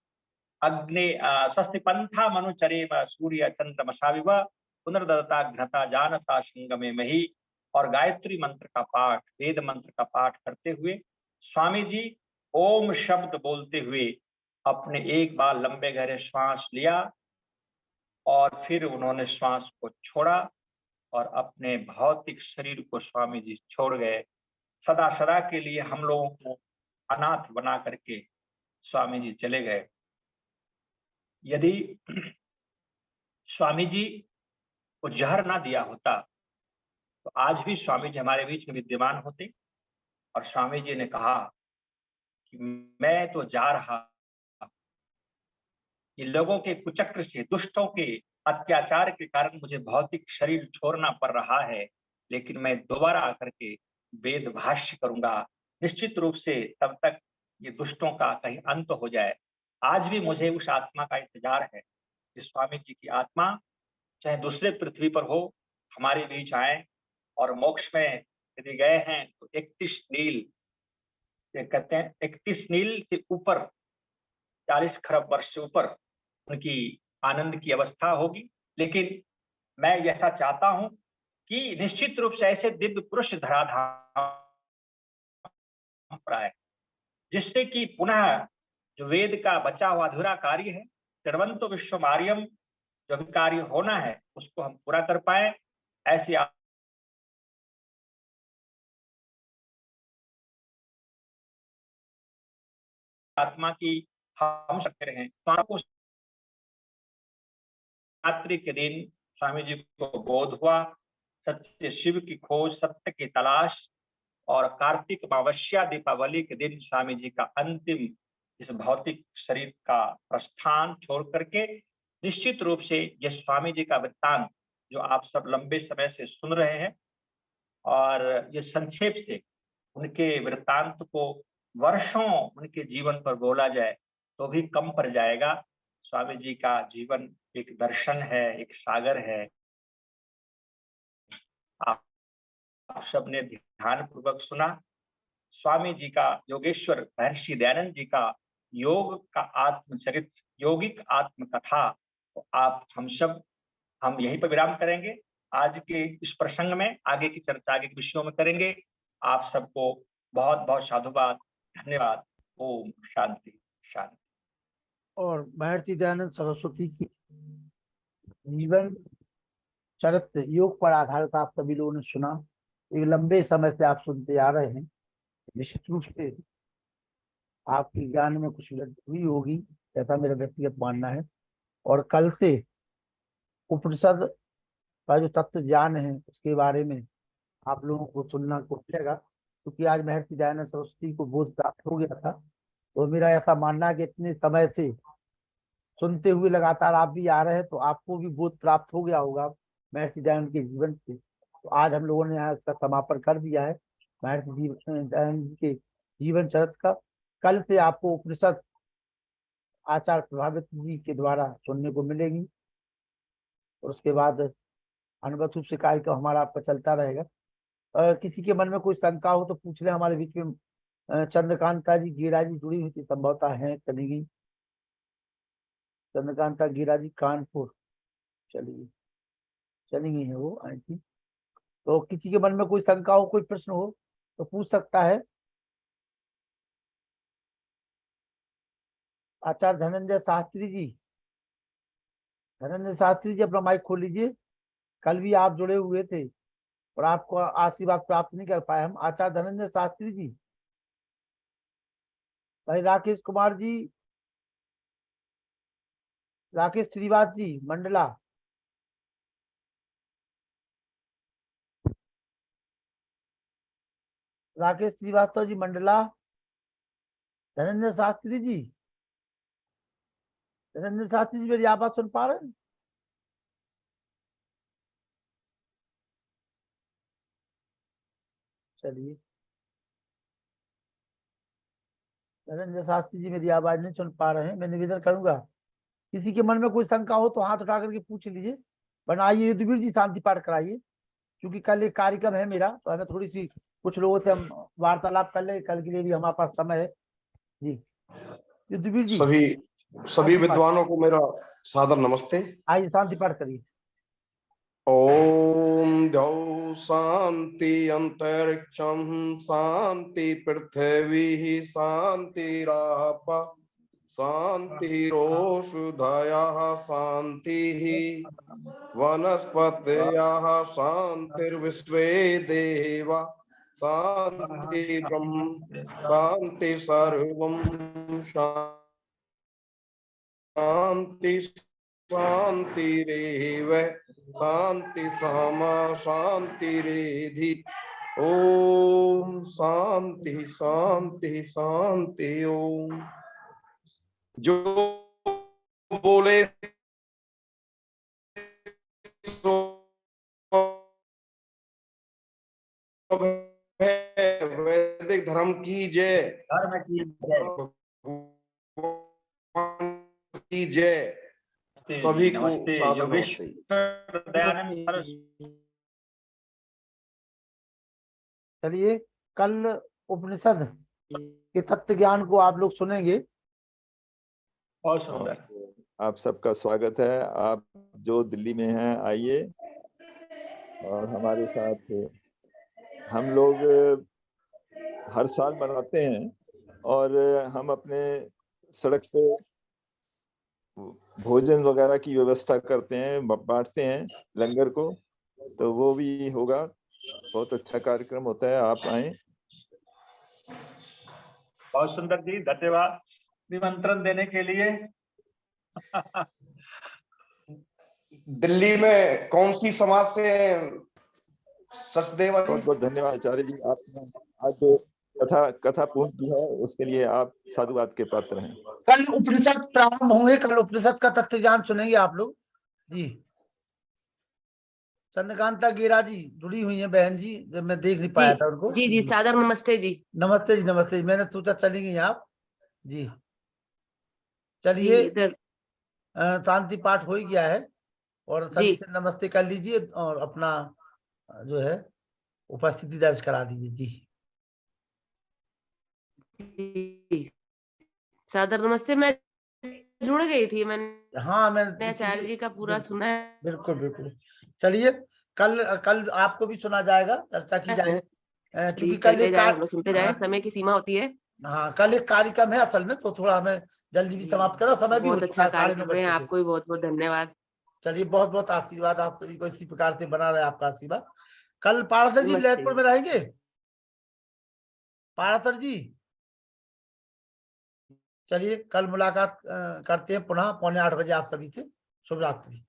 अग्नि स्वस्ति पंथा मनुचरे सूर्य चंद्रमसाविव पुनर्दता घ्नता जानता संगमे मही, और गायत्री मंत्र का पाठ, वेद मंत्र का पाठ करते हुए स्वामी जी ओम शब्द बोलते हुए अपने एक बार लंबे गहरे श्वास लिया, और फिर उन्होंने श्वास को छोड़ा और अपने भौतिक शरीर को स्वामी जी छोड़ गए। सदा सदा के लिए हम लोगों को अनाथ बना करके स्वामी जी चले गए। यदि स्वामी जी को जहर ना दिया होता तो आज भी स्वामी जी हमारे बीच में विद्यमान होते, और स्वामी जी ने कहा कि मैं तो जा रहा, इन लोगों के कुचक्र से, दुष्टों के अत्याचार के कारण मुझे भौतिक शरीर छोड़ना पड़ रहा है, लेकिन मैं दोबारा आकर के वेद भाष्य करूंगा निश्चित रूप से, तब तक ये दुष्टों का कहीं अंत हो जाए। आज भी मुझे उस आत्मा का इंतजार है कि स्वामी जी की आत्मा चाहे दूसरे पृथ्वी पर हो, हमारे बीच आए, और मोक्ष में यदि गए हैं तो 31 नील, ये कहते हैं 31 नील से ऊपर, 40 खरब वर्ष से ऊपर उनकी आनंद की अवस्था होगी। लेकिन मैं ऐसा चाहता हूं कि निश्चित रूप से ऐसे दिव्य पुरुष धराधाम पर आए, जिससे कि पुनः जो वेद का बचा हुआ अधूरा कार्य है, चरवंतो विश्वमार्यम, जो भी कार्य होना है उसको हम पूरा कर पाए। ऐसी आत्मा की हम सकते हैं। को रात्रि के दिन स्वामी जी को बोध हुआ, सत्य शिव की खोज, सत्य की तलाश, और कार्तिक अमावस्या दीपावली के दिन स्वामी जी का अंतिम इस भौतिक शरीर का प्रस्थान छोड़ करके, निश्चित रूप से ये स्वामी जी का वृत्तांत जो आप सब लंबे समय से सुन रहे हैं, और ये संक्षेप से उनके वृत्तांत को वर्षों उनके जीवन पर बोला जाए तो भी कम पड़ जाएगा। स्वामी जी का जीवन एक दर्शन है, एक सागर है। आप सबने ध्यान पूर्वक सुना। स्वामी जी का, योगेश्वर महर्षि दयानंद जी का योग का आत्मचरित्र, यौगिक आत्मकथा, तो आप हम यहीं पर विराम करेंगे। आज के इस प्रसंग में आगे की चर्चा आगे के विषयों में करेंगे। आप सबको बहुत बहुत साधुवाद, धन्यवाद। ओम शांति शांति। और महर्षि दयानंद सरस्वती की जीवन चरित्र योग पर आधारित आप सभी लोगों ने सुना। एक लंबे समय से आप सुनते आ रहे हैं। निश्चित रूप से आपके ज्ञान में कुछ वृद्धि हुई होगी, ऐसा मेरा व्यक्तिगत मानना है। और कल से उपनिषद का जो तत्व ज्ञान है उसके बारे में आप लोगों को सुनना को मिलेगा, क्योंकि आज महर्षि दयानंद सरस्वती को बोध प्राप्त हो गया था। तो मेरा ऐसा मानना है कि इतने समय से सुनते हुए लगातार आप भी आ रहे हैं, तो आपको भी बोध प्राप्त हो गया होगा महर्षि दयानंद के जीवन से। तो आज हम लोगों ने यहाँ इसका समापन कर दिया है महर्षि दयानंद के जीवन चरित्र का। कल से आपको उपनिषद आचार्य प्रभावित जी के द्वारा सुनने को मिलेगी, और उसके बाद अनुगत रूप से कार्यक्रम हमारा आपका चलता रहेगा। किसी के मन में कोई शंका हो तो पूछ ले। हमारे बीच में चंद्रकांता जी गीरा जी जुड़ी हुई थी, संभवतः है, चली गई। चंद्रकांता गीरा जी कानपुर चली गई है वो, आई थी। तो किसी के मन में कोई शंका हो, कोई प्रश्न हो तो पूछ सकता है। आचार्य धनंजय शास्त्री जी अपना माइक खोल लीजिए। कल भी आप जुड़े हुए थे और आपको आशीर्वाद प्राप्त नहीं कर पाए हम। आचार्य धनंजय शास्त्री जी, भाई राकेश कुमार जी, राकेश श्रीवास जी मंडला, राकेश श्रीवास्तव जी मंडला, धनंजय शास्त्री जी, धनंजय शास्त्री जी मेरी आवाज सुन पा रहे हैं? चलिए, धनंजय शास्त्री जी मेरी आवाज नहीं सुन पा रहे हैं। मैं निवेदन करूंगा, किसी के मन में कोई शंका हो तो हाथ उठा करके पूछ लीजिए, वरना आइए युद्धवीर जी शांति पाठ कराइए, क्योंकि कल एक कार्यक्रम है मेरा, तो हमें थोड़ी सी कुछ लोगों से हम वार्तालाप कर ले, कल के लिए भी हमारे पास समय है जी। युद्धवीर जी सभी शांति पाठ, विद्वानों को मेरा सादर नमस्ते। आइए शांति पाठ करिए। ओम द्यौ शांति अंतरिक्षम शांति पृथ्वी शांतिराप शांतिरोषधयः शांति वनस्पतयः शांतिर्विश्वे देवा शांति ब्रह्म शांति सर्वं शांति शांतिरेव शांति सामा शांतिरेधि। ओम शांति शांति शांति। ओम। जो बोले सो वैदिक धर्म की जय, धर्म की जय। की जय। सभी को नमस्ते सादर योगेश नमस्ते। दयानंद सरस्वती। चलिए, कल उपनिषद के तत्व ज्ञान को आप लोग सुनेंगे। बहुत सुंदर। आप सबका स्वागत है। आप जो दिल्ली में हैं आइए, और हमारे साथ हम लोग हर साल मनाते हैं, और हम अपने सड़क पे भोजन वगैरह की व्यवस्था करते हैं, बांटते हैं लंगर को, तो वो भी होगा। बहुत अच्छा कार्यक्रम होता है, आप आए। बहुत सुंदर जी, धन्यवाद निमंत्रण देने के लिए। दिल्ली में कौन सी समाज से सचदेव? बहुत बहुत धन्यवाद आचार्य जी, आपने आज जो कथा पूर्ण की है उसके लिए आप साधुवाद के पात्र हैं। कल उपनिषद प्रारंभ होंगे, कल उपनिषद का तत्व ज्ञान सुनेंगे आप लोग जी। चंद्रकांता गेरा जी जुड़ी हुई हैं बहन जी, जब मैं देख नहीं पाया था उनको। जी जी, सादर नमस्ते जी। नमस्ते जी, नमस्ते जी। मैंने सोचा चली गई आप जी। जी, चलिए, इधर शांति पाठ हो ही गया है, और सभी जी। से नमस्ते कर लीजिए और अपना जो है उपस्थिति दर्ज करा दीजिए जी। जी, सादर नमस्ते। मैं जुड़ गई थी, मैंने हाँ, मैं आचार्य जी का पूरा सुना है। बिल्कुल बिल्कुल। चलिए, कल आपको भी सुना जाएगा, चर्चा की जाएगी, क्योंकि कल चलते एक जाए, हम लोग सुनते जाए, हाँ, समय की सीमा होती है। हाँ, कल एक कार्यक्रम है असल में, तो थोड़ा हमें जल्दी भी समाप्त करो, समय भी हो बहुत चुका अच्छा है, 9:30 कार्यक्रम बज है, चुके हैं। आपको भी बहुत बहुत धन्यवाद। चलिए, बहुत बहुत आशीर्वाद आप सभी को, इसी प्रकार से बना रहे आपका आशीर्वाद। कल पारासर जी नमस्ते। ललितपुर में रहेंगे? पारासर जी, चलिए कल मुलाकात करते हैं पुनः 7:45 आप सभी से। शुभ रात्रि।